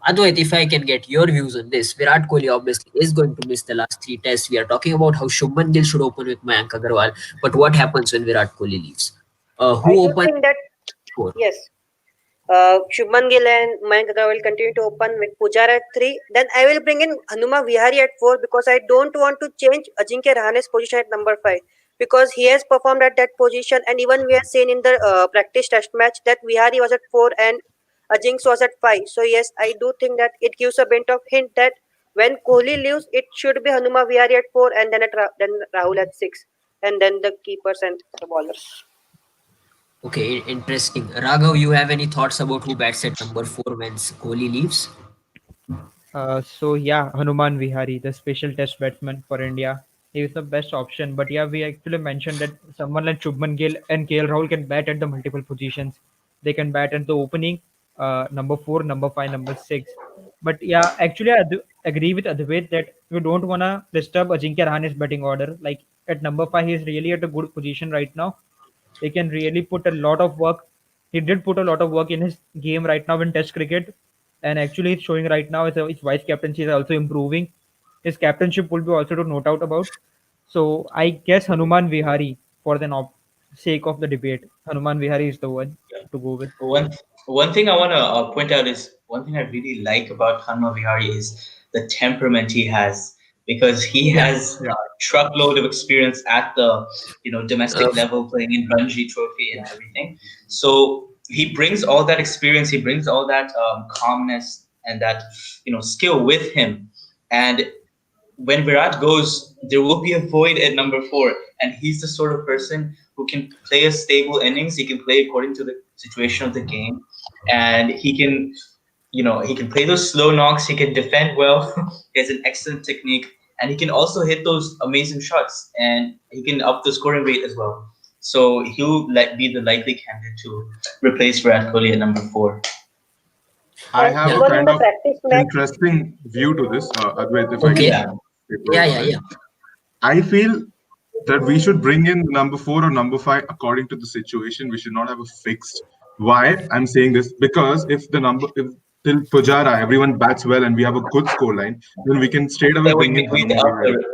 Advait, if I can get your views on this, Virat Kohli obviously is going to miss the last three tests. We are talking about how Shubman Gill should open with Mayank Agarwal, but what happens when Virat Kohli leaves? I Who do opens think that four? yes, Shubman Gill and Mayank Agarwal will continue to open with Pujara at 3. Then I will bring in Hanuma Vihari at 4 because I don't want to change Ajinkya Rahane's position at number 5 because he has performed at that position, and even we have seen in the practice test match that Vihari was at 4 and Ajinkya was at 5. So yes, I do think that it gives a bit of hint that when Kohli leaves, it should be Hanuma Vihari at 4 and then Rahul at 6 and then the keepers and the bowlers. Okay, interesting. Raghav, you have any thoughts about who bats at number four when Kohli leaves? So yeah, Hanuman Vihari, the special test batsman for India, he is the best option. But yeah, we actually mentioned that someone like Shubman Gill and KL Rahul can bat at the multiple positions. They can bat at the opening, number four, number five, number six. But yeah, actually I do agree with Advait that we don't wanna disturb Ajinkya Rahane's batting order. Like at number five, he's really at a good position right now. He can really put a lot of work. He did put a lot of work in his game right now in Test cricket, and actually it's showing right now. His vice captaincy is also improving. His captainship will be also to note out about. So I guess Hanuman Vihari for the sake of the debate. Hanuman Vihari is the one to go with. One one thing I want to point out is one thing I really like about Hanma Vihari is the temperament he has because he Yeah. has Yeah. a truckload of experience at the Uh, domestic level playing in Ranji Trophy and everything. So he brings all that experience, he brings all that calmness and that skill with him, and when Virat goes, there will be a void at number four, and he's the sort of person who can play a stable innings. He can play according to the situation of the game, and he can play those slow knocks. He can defend well. He has an excellent technique, and he can also hit those amazing shots, and he can up the scoring rate as well. So he'll be the likely candidate to replace Virat Kohli at number four. I And have yeah. a even in kind the of practice match, interesting view to this, Advait, if I Okay. can Yeah, take Yeah, over yeah, from it. yeah. I feel that we should bring in number four or number five according to the situation. We should not have a fixed. Why I'm saying this because if till Pujara everyone bats well and we have a good score line, then we can straight away then we bring can in we Hanuma up Vihari. the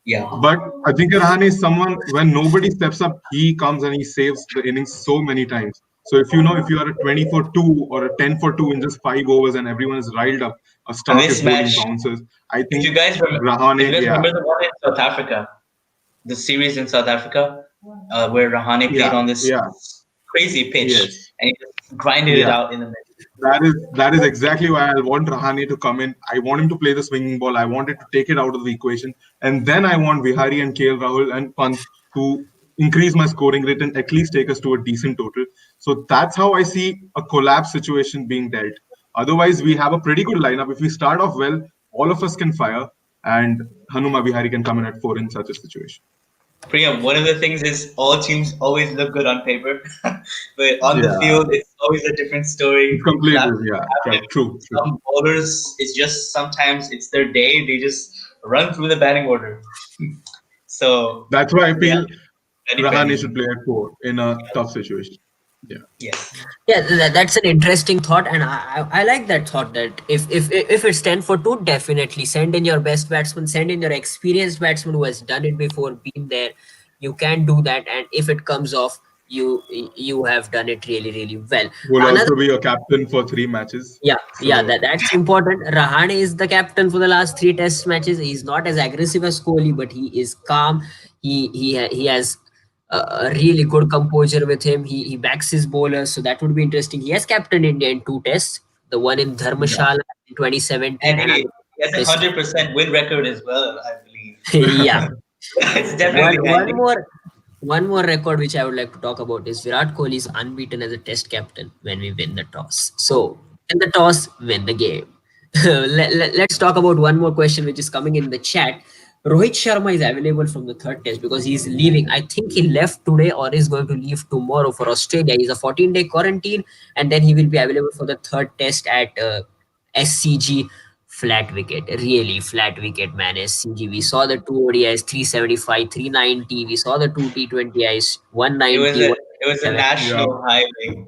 yeah. But Ajinkya Rahane is someone when nobody steps up, he comes and he saves the innings so many times. So if you are a 20 for 2 or a 10 for 2 in just 5 overs and everyone is riled up, a And Stark is this bowling match, bouncers. I if think you guys remember, if you Rahane, guys yeah, remember the one in South Africa, the series in South Africa, where Rahane played yeah, on this yeah, crazy pitch yes, and he just grinded it yeah. out in the middle. That is exactly why I want Rahane to come in. I want him to play the swinging ball. I want it to take it out of the equation, and then I want Vihari and KL Rahul and Pant to increase my scoring rate and at least take us to a decent total. So that's how I see a collapse situation being dealt. Otherwise, we have a pretty good lineup. If we start off well, all of us can fire, and Hanuma Vihari can come in at four in such a situation. Priyam, one of the things is all teams always look good on paper, but on the Yeah, field it's always a different it's story. completely Collapses yeah, happen. true, true. Some bowlers, it's just sometimes it's their day. They just run through the batting order. So That's why I yeah, feel very Rahane should very play at 4 in a tough situation. Yeah. yes. Yeah, that's an interesting thought, and I like that thought that if it's 10 for 2, definitely send in your best batsman, send in your experienced batsman who has done it before, been there. You can do that, and if it comes off, you have done it really well. Will Another. also be a captain for 3 matches. Yeah, So that's important. Rahane is the captain for the last three test matches. He's not as aggressive as Kohli, but he is calm. He has a really good composure with him. He backs his bowlers, so that would be interesting. He has captained India in two tests, the one in Yeah. Dharmshala in 2017 And and another he has a test. 100% win record as well, I believe. Yeah. It's One definitely one handy. more one more record which I would like to talk about is Virat Kohli is unbeaten as a test captain when we win the toss. So win the toss, win the game. Let's talk about one more question which is coming in the chat. Rohit Sharma is available from the third test because he's leaving. I think he left today or is going to leave tomorrow for Australia. He's a 14-day quarantine and then he will be available for the third test at SCG. Flat wicket, really flat wicket, man. SCG. We saw the two ODIs 375, 390. We saw the two T20Is It was 190, a it was a 197. yeah, national highway.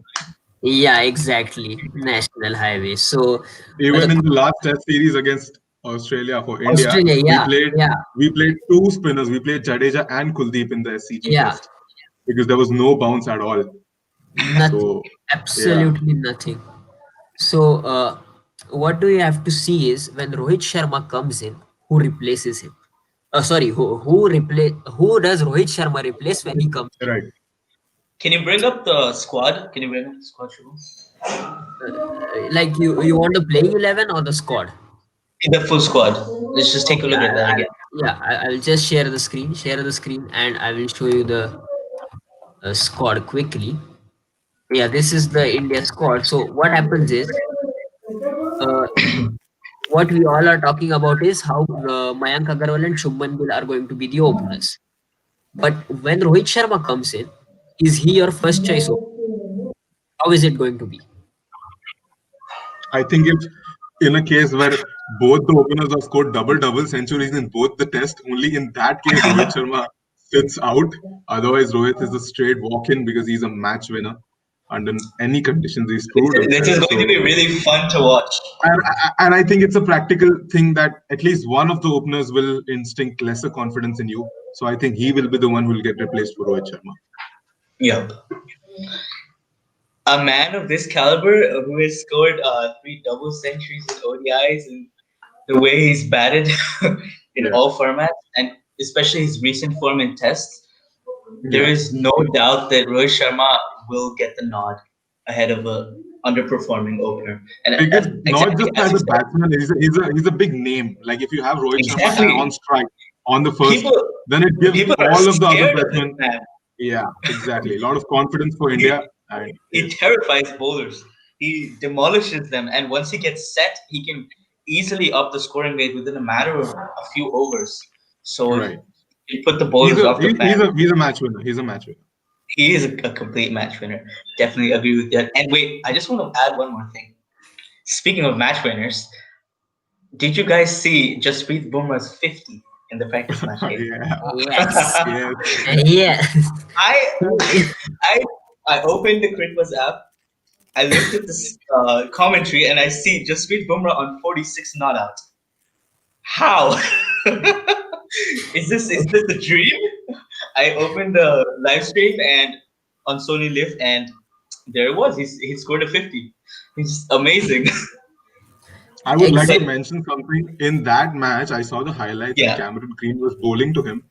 Yeah, exactly. National highway. So, but the even in the last test series against Australia for India, Australia, we yeah, played yeah, we played two spinners. We played Jadeja and Kuldeep in the SCG yeah. test because there was no bounce at all. Nothing. So yeah, Absolutely nothing. So, what do you have to see is when Rohit Sharma comes in, who replaces him? Sorry, who does Rohit Sharma replace when he comes in? right. Can you bring up the squad? Can you bring up the squad, Shubham? Like you want the playing 11 or the squad? The full squad. Let's just take a Okay, look at that again. I'll just share the screen, and I will show you the squad quickly. Yeah, this is the India squad. So what happens is, uh, what we all are talking about is how Mayank Agarwal and Shubman Gill are going to be the openers. But when Rohit Sharma comes in, is he your first choice? How is it going to be? I think if in a case where both the openers have scored double centuries in both the tests, only in that case Rohit Sharma sits out. Otherwise, Rohit is a straight walk-in because he's a match winner under any conditions. He's proved This himself. is going to So, be really fun to watch. and I think it's a practical thing that at least one of the openers will instinct lesser confidence in you. So I think he will be the one who will get replaced for Rohit Sharma. Yep. A man of this caliber who has scored three double centuries in ODIs and the way he's batted in Yeah, all formats and especially his recent form in tests, there yeah. is no doubt that Rohit Sharma will get the nod ahead of a underperforming opener. And Because not exactly just as as you a said, batsman, he's a big name. Like if you have Rohit Sharma on exactly. strike on the first, People then it gives people are all of the other scared of this batsmen. man. Yeah, exactly. A lot of confidence for India, He and he yes, terrifies bowlers. He demolishes them, and once he gets set, he can easily up the scoring rate within a matter of a few overs. So right. he put the He's bowlers a off the plan. he's a match winner. He's a match winner. He is a complete match winner. Definitely agree with that. And wait, I just want to add one more thing. Speaking of match winners, did you guys see Jasprit Bumrah's 50 in the practice match game? Yeah, Yes, yes. yes. I I I opened the Crickbuzz app. I looked at this commentary and I see Jasprit Bumrah on 46 not out. How? Is this a dream? I opened the live stream and on Sony Live and there it was. He scored a 50. He's amazing. I would like but to Exactly. mention something. In that match, I saw the highlights and yeah, Cameron Green was bowling to him.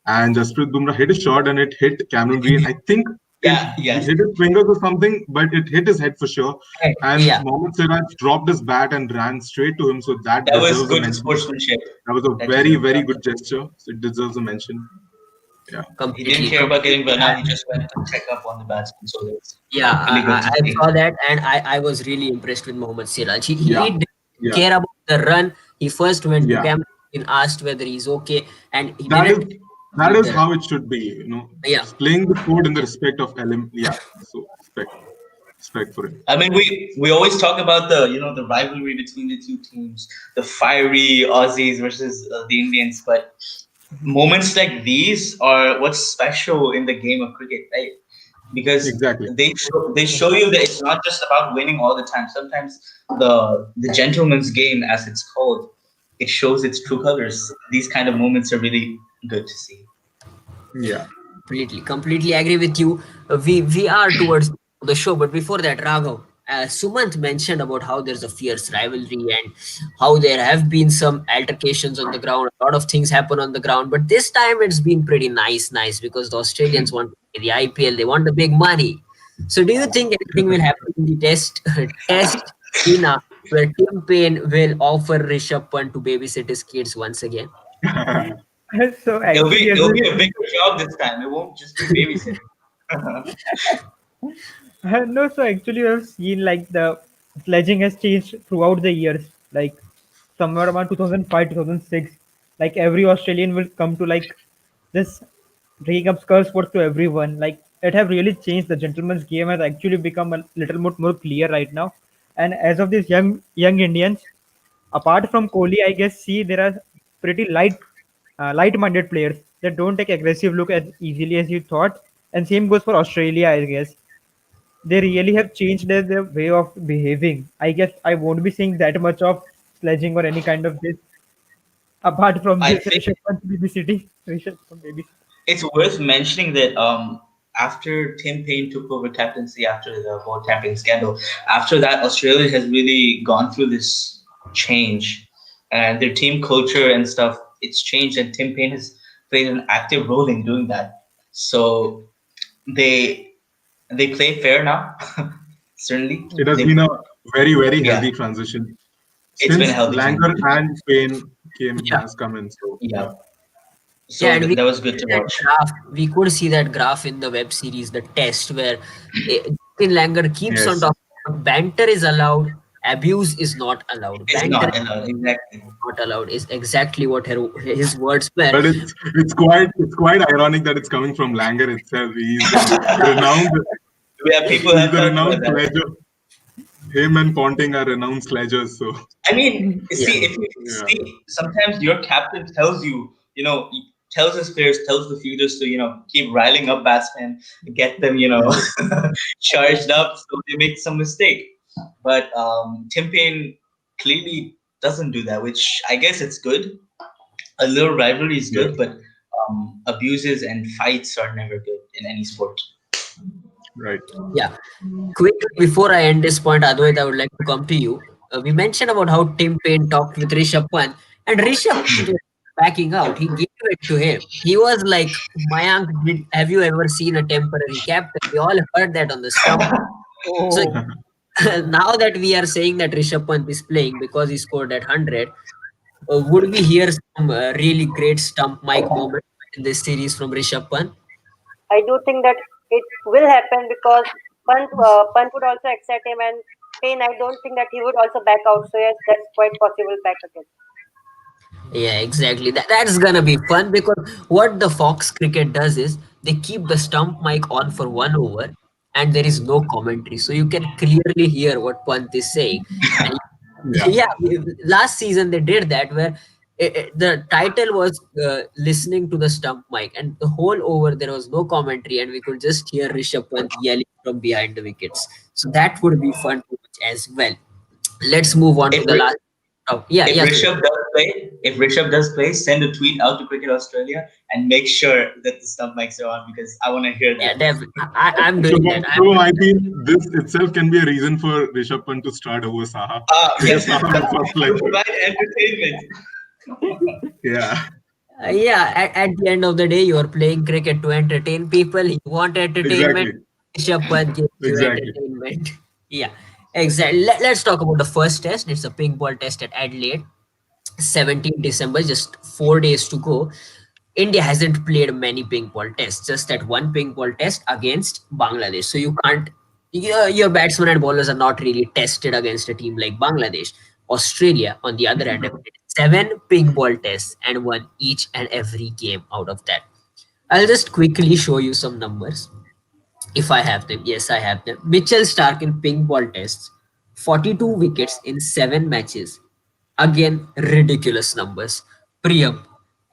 And Jasprit Bumrah hit a shot and it hit Cameron Green. I think it yeah, yes. hit his fingers or something, but it hit his head for sure. And Yeah, Mohammad Siraj dropped his bat and ran straight to him. So that That was deserves a good mention. sportsmanship. That was a That very, deserves very that. good gesture. So it deserves a mention. Yeah. He didn't completely, care about getting completely. run out. He just went to check up on the batsman. So it's Yeah, really good to I see. saw that, and I was really impressed with Mohammad Siraj. He Yeah. didn't Yeah. care about the run. He first went to Yeah. camera and asked whether he's okay, and he That is didn't that leave is the run. how it should be, Yeah, playing the sport in the respect of yeah. So respect for him. I mean, we always talk about the the rivalry between the two teams, the fiery Aussies versus the Indians, but moments like these are what's special in the game of cricket, right? Because Exactly. they show you that it's not just about winning all the time. Sometimes the gentleman's game, as it's called, it shows its true colors. These kind of moments are really good to see. Yeah. Completely agree with you. We are towards the show, but before that, Raghav, Sumant mentioned about how there's a fierce rivalry and how there have been some altercations on the ground. A lot of things happen on the ground, but this time it's been pretty nice because the Australians want to play the IPL. They want the big money. So, do you think anything will happen in the test arena where Tim Payne will offer Rishabh Pant to babysit his kids once again? So actually, as It'll be we a bigger job this time. It won't just be babysitting. no, so actually, we have seen like the sledging has changed throughout the years. Like somewhere around 2005, 2006, like every Australian will come to like this taking up curve sports to everyone. Like it have really changed. The gentleman's game has actually become a little more clear right now. And as of these young Indians, apart from Kohli, I guess see there are pretty light-minded players that don't take aggressive look as easily as you thought. And same goes for Australia, I guess they really have changed their way of behaving. I guess I won't be seeing that much of sledging or any kind of this apart from I this think Rishabh Pant babysitting. Rishabh Pant babysitting. it's worth mentioning that after Tim Payne took over captaincy after the ball tampering scandal, after that Australia has really gone through this change, and their team culture and stuff it's changed, and Tim Payne has played an active role in doing that. So they they play fair now. Certainly, It has they been a very yeah, healthy transition it's been a since healthy Langer transition. and Payne came Yeah. has come in. So yeah, Yeah, Yeah, so and we that could was good see to that watch. graph. We could see that graph in the web series, the test, where Justin Langer keeps on yes, talking about banter is allowed, abuse is not allowed. It's Banter not is exactly. not allowed is exactly what his words were. but it's quite ironic that it's coming from Langer itself. He's a renowned Yeah, people he's have a talked about renowned that. sledger. Him and Ponting are renowned sledgers. So I mean, Yeah, see, if you yeah, see, sometimes your captain tells you, he tells his players, tells the fielders to, keep riling up batsmen, get them, yeah, charged up so they make some mistake. But Tim Payne clearly doesn't do that, which I guess it's good. A little rivalry is yeah, good, but abuses and fights are never good in any sport. right. yeah. Quickly before I end this point, Advait, I would like to come to you. We mentioned about how Tim Payne talked with Rishabh Pant, and Rishabh Pant was backing out. He gave it to him. He was like, Mayank, have you ever seen a temporary captain? We all heard that on the stump. So Oh, now that we are saying that Rishabh Pant is playing because he scored at 100, would we hear some really great stump mic moment in this series from Rishabh Pant? I do think that it will happen because Pant would also accept him, and Payne, I don't think that he would also back out. So yes, that's quite possible back again. Yeah, exactly. That's gonna be fun because what the Fox Cricket does is they keep the stump mic on for 1 over and there is no commentary. So you can clearly hear what Pant is saying. And Yeah, yeah, last season they did that where the title was listening to the stump mic and the whole over there was no commentary and we could just hear Rishabh Pant yelling from behind the wickets. So that would be fun to watch as well. Let's move on to If the last. Oh, yeah, If yes. Rishabh does play, send a tweet out to Cricket Australia and make sure that the stump mics are on because I want to hear Yeah, that. definitely. I'm doing that. Shubham, I think this itself can be a reason for Rishabh Pant to start over Saha because Yes, Saha is first to lecture. provide entertainment. Yeah, Yeah, at the end of the day, you are playing cricket to entertain people. You want entertainment. exactly, Rishabh Pant gives you exactly. entertainment. Yeah, exactly. Let's talk about the first test. It's a pink ball test at Adelaide. 17th December, just 4 days to go. India hasn't played many pink ball tests, just that one pink ball test against Bangladesh. So you can't, your batsmen and bowlers are not really tested against a team like Bangladesh. Australia, on the other hand, have played seven pink ball tests and won each and every game out of that. I'll just quickly show you some numbers if I have them. Yes, I have them. Mitchell Stark in pink ball tests, 42 wickets in 7 matches. Again, ridiculous numbers. Priyam,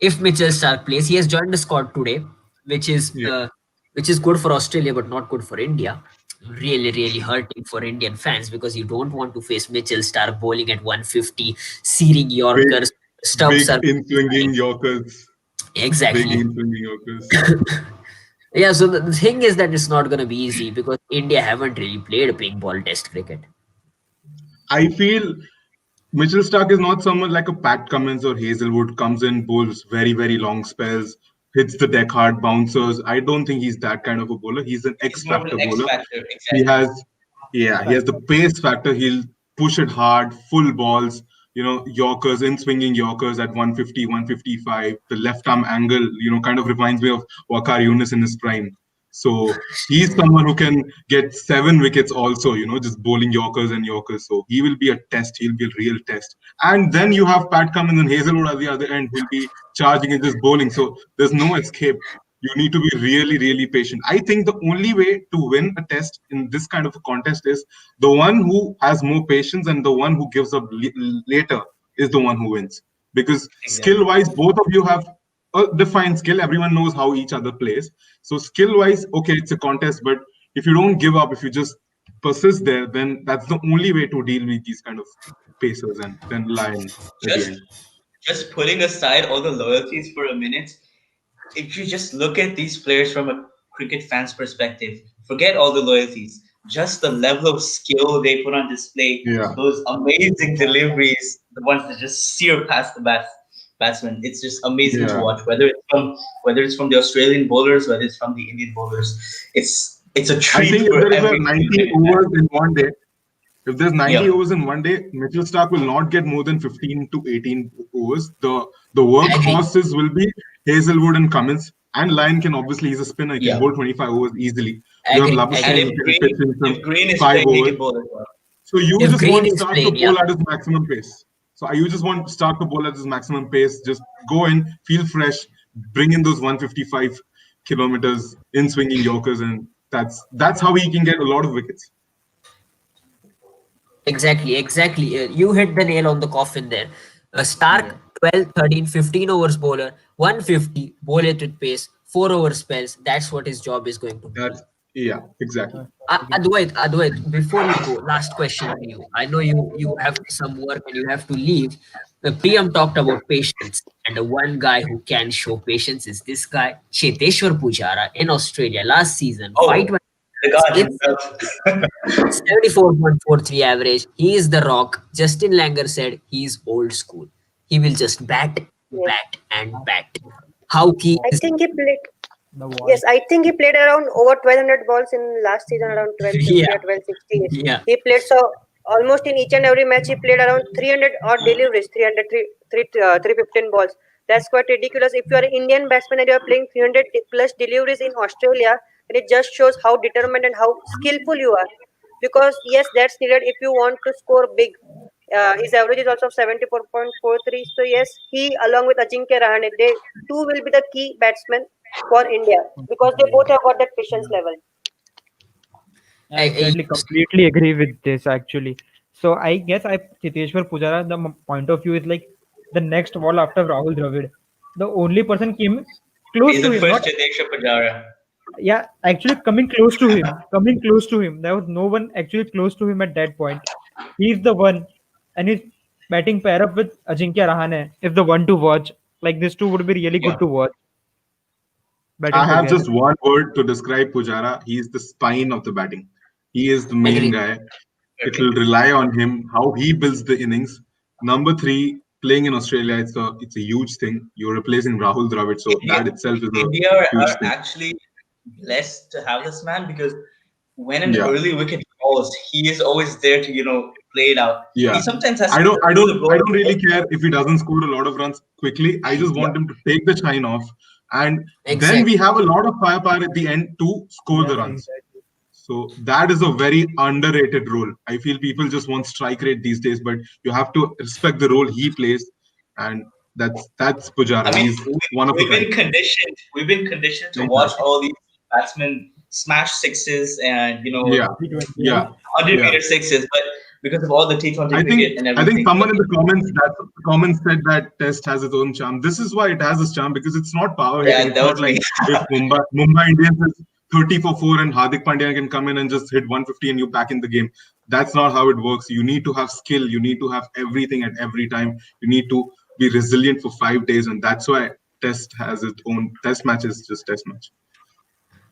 if Mitchell Stark plays. He has joined the squad today, which is Yeah, uh, which is good for Australia but not good for India. Really, really hurting for Indian fans because you don't want to face Mitchell Stark bowling at 150, searing big, Yorkers, big stumps are in swinging flying. Yorkers, big Exactly. in swinging Yorkers. Yeah, so the thing is that it's not going to be easy because India haven't really played pink ball test cricket. I feel Mitchell Stark is not someone like a Pat Cummins or Hazelwood comes in, bowls very, very long spells, hits the deck hard, bouncers. I don't think he's that kind of a bowler. He's an He's X more of an factor X bowler. factor, He exactly. has, yeah, he has the pace factor. He'll push it hard, full balls, Yorkers, in swinging Yorkers at 150, 155. The left arm angle, kind of reminds me of Wakar Yunus in his prime. So he's someone who can get 7 wickets also, just bowling Yorkers and Yorkers. So he will be a test. He'll be a real test. And then you have Pat Cummins and Hazelwood at the other end who'll be charging and just bowling. So there's no escape. You need to be really, really patient. I think the only way to win a test in this kind of a contest is the one who has more patience and the one who gives up later is the one who wins. Because skill Exactly. wise, both of you have a defined skill. Everyone knows how each other plays. So skill wise, okay, it's a contest, but if you don't give up, if you just persist there, then that's the only way to deal with these kind of pacers and then Lion at the Just end. just putting aside all the loyalties for a minute, if you just look at these players from a cricket fan's perspective, forget all the loyalties, just the level of skill they put on display, Yeah, those amazing deliveries, the ones that just sear past the batsman. It's just amazing to yeah. watch. Whether it's from the Australian bowlers, whether it's from the Indian bowlers, it's a I treat think if for there is a every single 90 cricket fan. overs in one day, if there's 90 Yep. overs in one day, Mitchell Stark will not get more than 15 to 18 overs. The Agree, workhorses will be Hazelwood and Cummins. And Lyon can obviously, he's a spinner, he can Yep. bowl 25 overs easily. You have agree, And Labuschagne agree. if who can Green pitch in if some Green is 5 playing, he overs. can bowl as well. So you If just Green want is Stark to playing, yeah, bowl at his maximum pace. So you just want Stark to bowl at his maximum pace. Just go in, feel fresh, bring in those 155 kilometers in swinging Yorkers, and that's how he can get a lot of wickets. exactly, exactly. You hit the nail on the coffin there. Yeah. Stark, 12, 13, 15 overs bowler, 150, bowl it with pace, 4 over spells. That's what his job is going to be. That's yeah, exactly. Agree. Advait, before you go, last question to you. I know you have some work and you have to leave. The PM talked about patience, and the one guy who can show patience is this guy, Cheteshwar Pujara, in Australia last season. Oh, the God In himself. 74.43 average. He is the rock. Justin Langer said he's old school. He will just bat, Yes. bat, and bat. How key I is think he played. The Yes, voice. I think he played around over 1200 balls in last season, around 1250 yeah, or 1260. Yes. yeah, He played so almost in each and every match. He played around 300 odd deliveries, 300, 315 balls. That's quite ridiculous. If you are an Indian batsman and you are playing 300 plus deliveries in Australia, then it just shows how determined and how skillful you are. Because yes, that's needed if you want to score big. His average is also 74.43. So yes, he along with Ajinkya Rahane, they two will be the key batsmen for India because they both have got that patience level. I I, exactly completely agree with this actually. So I guess I Chiteshwar Pujara, the point of view is like the next wall after Rahul Dravid. The only person came close He's to the him, not first Jadesha Pujara. yeah, actually coming close to him. There was no one actually close to him at that point. He's the one, and he's batting pair up with Ajinkya Rahane. If the one to watch, like these two would be really Yeah. good to watch I batting have together. just one word to describe Pujara. He is the spine of the batting. He is the main agree. guy. It will Perfect. rely on him how he builds the innings. Number three, playing in Australia, it's a huge thing. You're replacing Rahul Dravid, so India, that itself is a India huge are thing. actually blessed to have this man because when an Yeah, early wicket falls, he is always there to play it out. He yeah. sometimes has I to don't, I do don't, the I role. don't really care if he doesn't score a lot of runs quickly. I just Yeah. want him to take the shine off, and then we Exactly. have a lot of firepower at the end to score Yes, the runs. exactly. So that is a very underrated role. I feel people just want strike rate these days, but you have to respect the role he plays, and that's I Pujara. mean, He's one of a we've kind. been conditioned. We've been conditioned to watch Exactly. all these batsmen smash sixes and Yeah, T20, shoot yeah, 100 yeah, meter sixes. But because of all the T20 cricket and I think everything. someone in the comments said that Test has its own charm. This is why it has its charm because it's not power hitting. Yeah, It's that not was me. like if Mumbai Indians is 30 for 4 and Hardik Pandya can come in and just hit 150 and you're back in the game. That's not how it works. You need to have skill. You need to have everything at every time. You need to be resilient for 5 days, and that's why Test has its own. Test match is just Test match.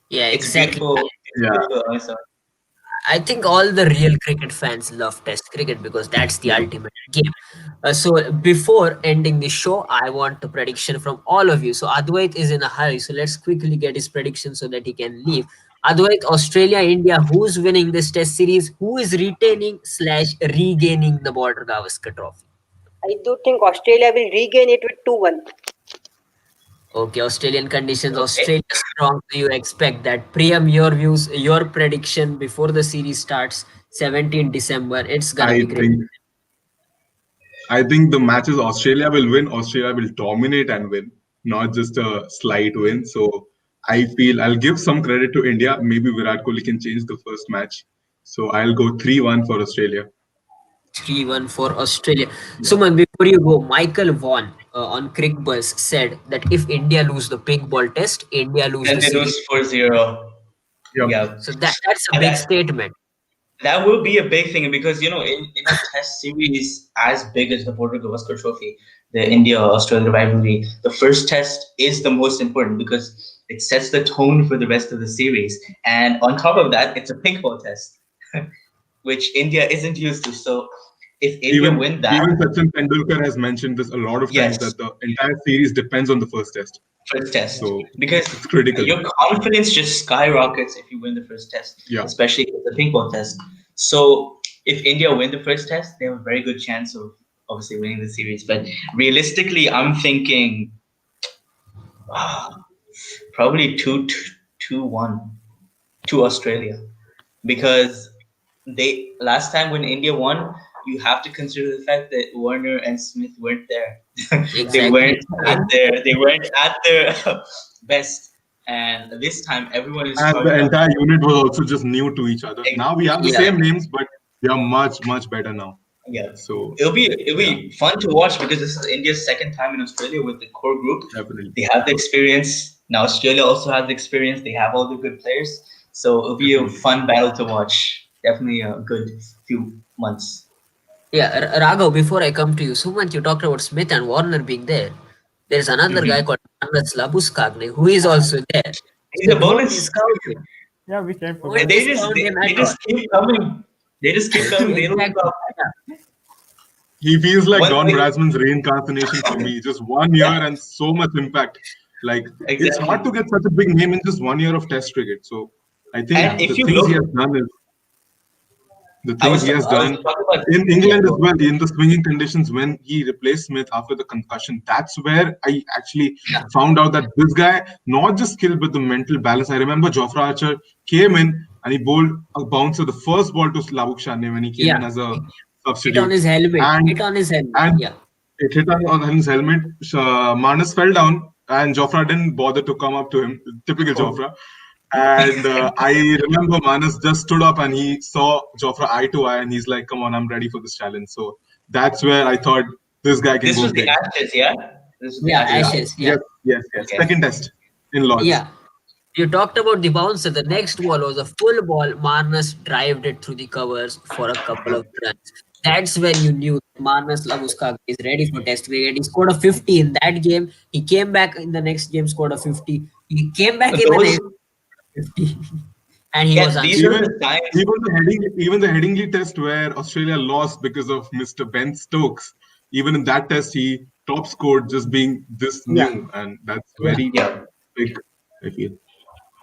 Yeah, It's exactly. beautiful. It's Yeah, beautiful also. I think all the real cricket fans love Test cricket because that's the ultimate game. So before ending the show, I want a prediction from all of you. So Advait is in a hurry, so let's quickly get his prediction so that he can leave. Advait, Australia, India, who's winning this Test series? Who is retaining slash regaining the Border Gavaskar Trophy? I do think Australia will regain it with 2-1. Okay, Australian conditions, Okay. Australia strong. Do you expect that? Priyam, your views, your prediction before the series starts, 17 December. It's gonna I be great. think I think the matches Australia will win. Australia will dominate and win, not just a slight win. So I feel I'll give some credit to India. Maybe Virat Kohli can change the first match. So I'll go 3-1 for Australia. 3-1 for Australia. Yeah. Suman, before you go, Michael Vaughan on Crickbuzz said that if India lose the pink ball test, India lose And the they series. lose 4-0. Yep. Yeah. So that's a And big statement. that will be a big thing because in a test series as big as the Border-Gavaskar Trophy, the India-Australia rivalry, the first test is the most important because it sets the tone for the rest of the series. And on top of that, it's a pink ball test, which India isn't used to. So if India win that, Even Sachin Tendulkar has mentioned this a lot of times yes, that the entire series depends on the first test. first test, So because it's critical. your confidence just skyrockets if you win the first test, Yeah. especially the pink ball test. So if India win the first test, they have a very good chance of obviously winning the series. But realistically, I'm thinking probably 2-1 to Australia because they last time when India won, you have to consider the fact that Warner and Smith weren't there. they Exactly. weren't at their they weren't at their best. And this time everyone is And the charged up. entire unit was also just new to each other. Now we have the Yeah, same names, but we are much, much better now. Yeah. So It'll yeah, be fun to watch because this is India's second time in Australia with the core group. definitely. They have the experience. Now Australia also has the experience. They have all the good players. So it'll be a Definitely. fun battle to watch. Definitely a good few months. yeah. Raghav, before I come to you, Sumant, you talked about Smith and Warner being there. There's another guy Mhm. called Manas Labuskagne who is also there. He's So a don't bonus. discount him. Yeah, we can't Don't forget. They just discount they, him they at all. just keep coming. They just keep coming. They don't Exactly. stop. Yeah. He feels like One Don thing, Bradman's reincarnation for me. Just 1 year yeah, and so much impact. Like it's hard exactly. to get such a big name in just 1 year of Test cricket. So I think And Yeah. if the you things he look, has done is the I things was he has I was done talking about in yeah, England as go. well, in the swinging conditions when he replaced Smith after the concussion. That's where I actually Yeah. found out that this guy, not just skill, but the mental balance. I remember Jofra Archer came in and he bowled a bouncer, the first ball to Labuk Shane when he came in Yeah. as a Hit on substitute. his helmet. And Hit on his helmet. and Yeah. it hit on his helmet. Manas fell down, and Jofra didn't bother to come up to him. Typical Jofra. And I remember Manas just stood up and he saw Jofra eye to eye, and he's like, "Come on, I'm ready for this challenge." So that's where I thought this guy can This go was the big. Ashes, yeah. This was the Yeah. Ashes, Yeah. right? Ashes. Yeah. Yes. Yes. Yes. Okay. Second test in Lords. Yeah. You talked about the bouncer. The next ball was a full ball. Marnus drived it through the covers for a couple of runs. That's when you knew that Marnus Labuskag is ready for Test cricket. He scored a 50 in that game. He came back in the next game, scored a 50. He came back even a Those 50, and he was yeah, these are Even the unstoppable. signs. even the Headingley test where Australia lost because of Mr. Ben Stokes. Even in that test, he top scored just being this Yeah. new, and that's Yeah. very Yeah. big. I feel.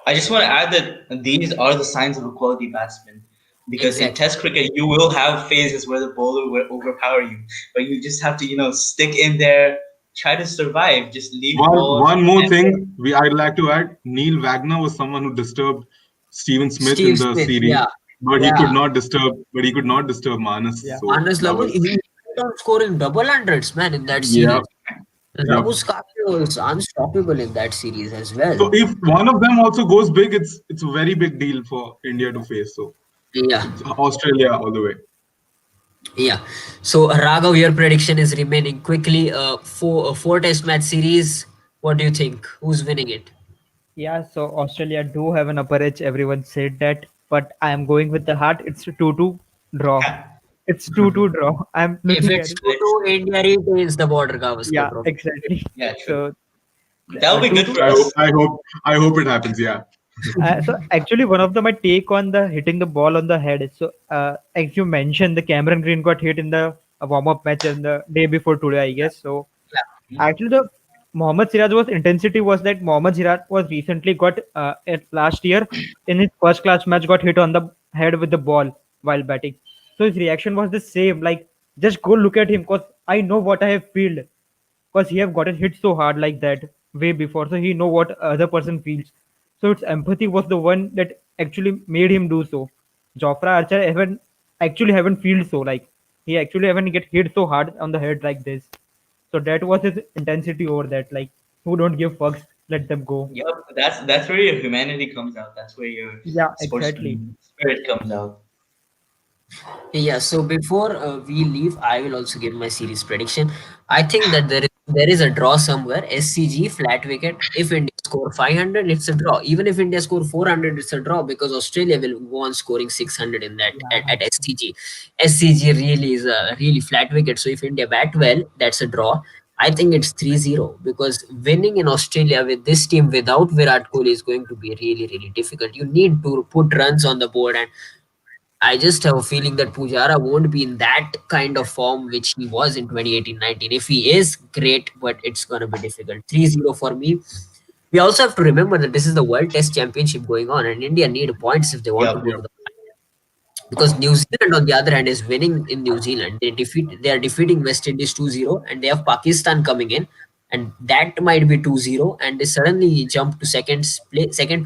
I just want to add that these are the signs of a quality batsman. Because in Exactly. Test cricket, you will have phases where the bowler will overpower you, but you just have to, stick in there, try to survive, just leave balls. One more thing I'd like to add. Neil Wagner was someone who disturbed Stephen Smith in Steve the Smith. series, Yeah. but he Yeah. could not disturb. But he could not disturb Manas. Yeah. So Marnus that Labus, was he kept on scoring double hundreds, man, in that yeah, series. yeah. Labuskag was unstoppable in that series as well. So if one of them also goes big, it's a very big deal for India to face. So Yeah. it's Australia all the way. Yeah. So Raghav, your prediction is remaining quickly. Four test match series. What do you think? Who's winning it? Yeah, so Australia do have an upper edge. Everyone said that, but I am going with the heart. It's 2-2 draw. It's 2-2 draw. I'm If looking at it's it. 2-2, India retains the Border Gavaskar Yeah, Trophy. exactly. Yeah, true. So That'll be good 2-2. for us. I hope it happens. Yeah. So actually, one of the my take on the hitting the ball on the head. So as you mentioned, the Cameron Green got hit in the warm up match in the day before today, I guess. So actually, the Mohammad Siraj was intensity was that Mohammad Siraj was recently got at last year in his first class match got hit on the head with the ball while batting. So his reaction was the same. Like just go look at him, cause I know what I have felt, cause he have gotten hit so hard like that way before, so he know what other person feels. So its empathy was the one that actually made him do so. Jofra Archer haven't feel so like he actually haven't get hit so hard on the head like this. So that was his intensity over that. Like, who don't give fucks, let them go. Yep, that's where your humanity comes out. That's where your Yeah, exactly. sportsman spirit comes out. Yeah, so before we leave, I will also give my series prediction. I think that there is a draw somewhere. SCG flat wicket. If India score 500, it's a draw. Even if India score 400, it's a draw because Australia will go on scoring 600 in that Yeah. at SCG. SCG really is a really flat wicket. So if India bat well, that's a draw. I think it's 3-0 because winning in Australia with this team without Virat Kohli is going to be really, really difficult. You need to put runs on the board, and I just have a feeling that Pujara won't be in that kind of form which he was in 2018-19. If he is, great, but it's going to be difficult. 3-0 for me. We also have to remember that this is the World Test Championship going on, and India need points if they want to Yep. go to the because New Zealand on the other hand is winning in New Zealand. They are defeating West Indies 2-0, and they have Pakistan coming in, and that might be 2-0, and they suddenly jump to second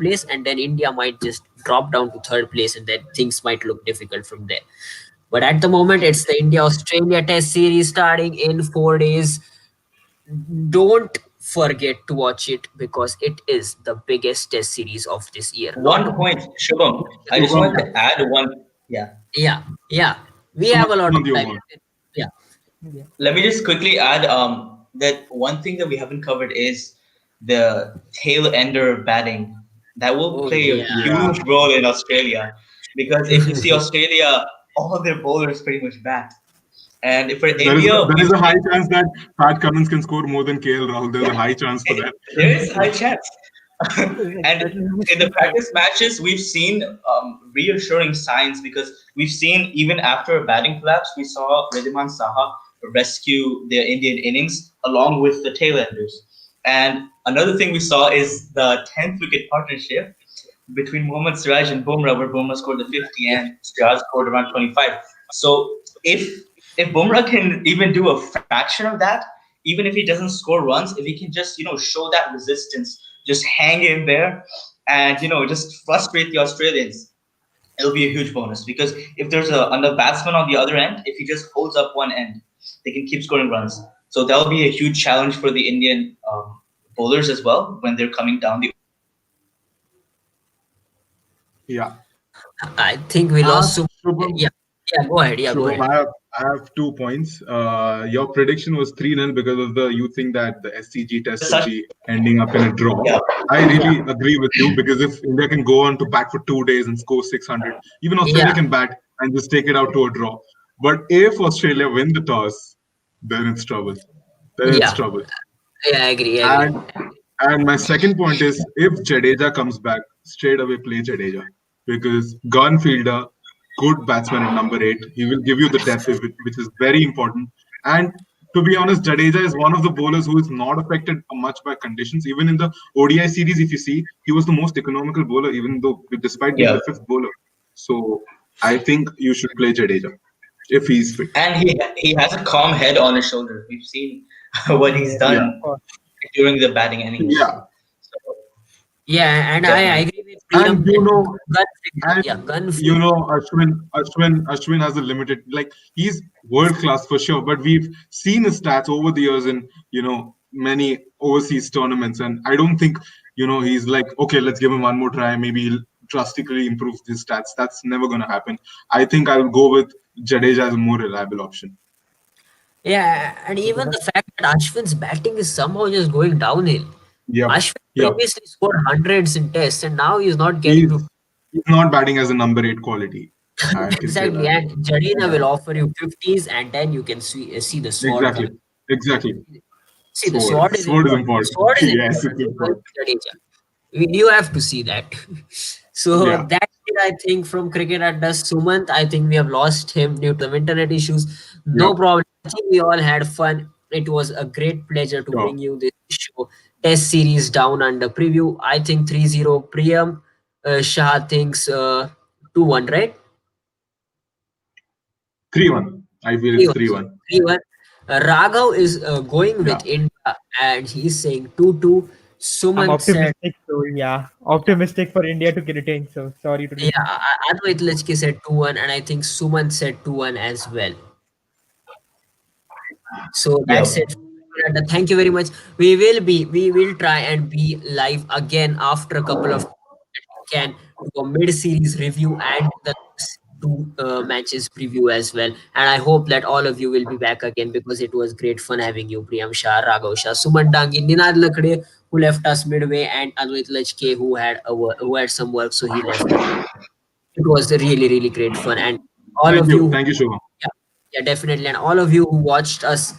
place, and then India might just drop down to third place, and then things might look difficult from there. But at the moment it's the India Australia Test series starting in 4 days. Don't forget to watch it because it is the biggest test series of this year. Not One point, Shubham. I just Shubham, wanted to add one. Yeah. Yeah, yeah. We have a lot of Sumant, you time. want. Yeah. Yeah. Let me just quickly add that one thing that we haven't covered is the tail ender batting. That will Oh play a yeah. Yeah. huge role in Australia because if you see Australia, all their bowlers pretty much bat. And for India, There we've is a high seen chance that Pat Cummins can score more than KL Rahul. There's a high chance for that. there is a high chance. And in the Exactly. practice matches, we've seen reassuring signs because we've seen even after a batting collapse, we saw Riddhiman Saha rescue their Indian innings along with the tailenders. And another thing we saw is the 10th wicket partnership between Mohammad Siraj and Bumrah, where Bumrah scored the 50 Yeah. and Siraj scored around 25. So if Bumrah can even do a fraction of that, even if he doesn't score runs, if he can just show that resistance, just hang in there, and just frustrate the Australians, it'll be a huge bonus. Because if there's another batsman on the other end, if he just holds up one end, they can keep scoring runs. So that'll be a huge challenge for the Indian bowlers as well when they're coming down the order. Yeah. I think we lost so. Shubham, Yeah. Yeah. Go ahead. Yeah. Go Shubham, ahead. I have 2 points. Your prediction was 3-0 because of the you think that the SCG test will Such be ending up in a draw. yeah, I Yeah. really agree with you because if India can go on to bat for 2 days and score 600, even Australia Yeah. can bat and just take it out to a draw. But if Australia win the toss, then it's trouble. Then it's Yeah. trouble. Yeah. I agree. I agree. And my second point is if Jadeja comes back, straight away play Jadeja because gun fielder, good batsman at number 8. He will give you the depth, which is very important. And to be honest, Jadeja is one of the bowlers who is not affected much by conditions. Even in the ODI series, if you see, he was the most economical bowler, even though despite being yeah. the fifth bowler. So I think you should play Jadeja if he's fit. And he has a calm head on his shoulder. We've seen what he's Yeah, Yeah, of done course. during the batting innings. yeah, So Yeah. And I definitely. agree with and Priyam that gun. and Yeah. Gun. Ashwin has a limited, like, he's world class for sure, but we've seen his stats over the years in many overseas tournaments, and I don't think he's like, okay, let's give him one more try, maybe he'll drastically improve his stats. That's never going to happen. I think I'll go with Jadeja is a more reliable option. Yeah, and Okay, even but the fact that Ashwin's batting is somehow just going downhill. Yep. Ashwin Yep. previously scored hundreds in tests, and now he's not getting to. He's not batting as a number eight quality. I can say Exactly, that. and Jadina Yeah. will offer you 50s, and then you can see the sword Exactly. coming. Exactly. See, the Sword. sword is Sword is important. The important. sword is Yes, important it's with important. Jadeja. You have to see that. So Yeah. that's it, I think, from cricket at the Sumant. I think we have lost him due to some internet issues. Yep. No problem. I think we all had fun. It was a great pleasure to Sure. bring you this show. Test series down under preview. I think 3-0 Priyam. Shah thinks 2-1, right? 3-1. I feel it's 3-1. So 3-1. 3-1. Raghav is going Yeah. with India and he's saying 2-2. I'm Sumant said, optimistic. So yeah, optimistic for India to get retain. So sorry to yeah, disappoint. Advait Lachke said 2-1, and I think Sumant said 2-1 as well. So that's Yep. it. Thank you very much. We will try and be live again after a couple of that we can do a mid-series review and the next two matches preview as well. And I hope that all of you will be back again because it was great fun having you, Priyam Shah, Raghav Shah, Suman Dangi, Ninad Lakde, who left us midway, and Advait Lachke, who had some work, so he left us. It was a really, really great fun. And all Thank of you. you, Thank you, Shubham. yeah, yeah, definitely. And all of you who watched us,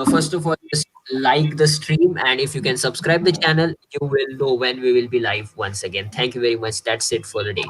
first of all, just like the stream. And if you can subscribe the channel, you will know when we will be live once again. Thank you very much. That's it for the day.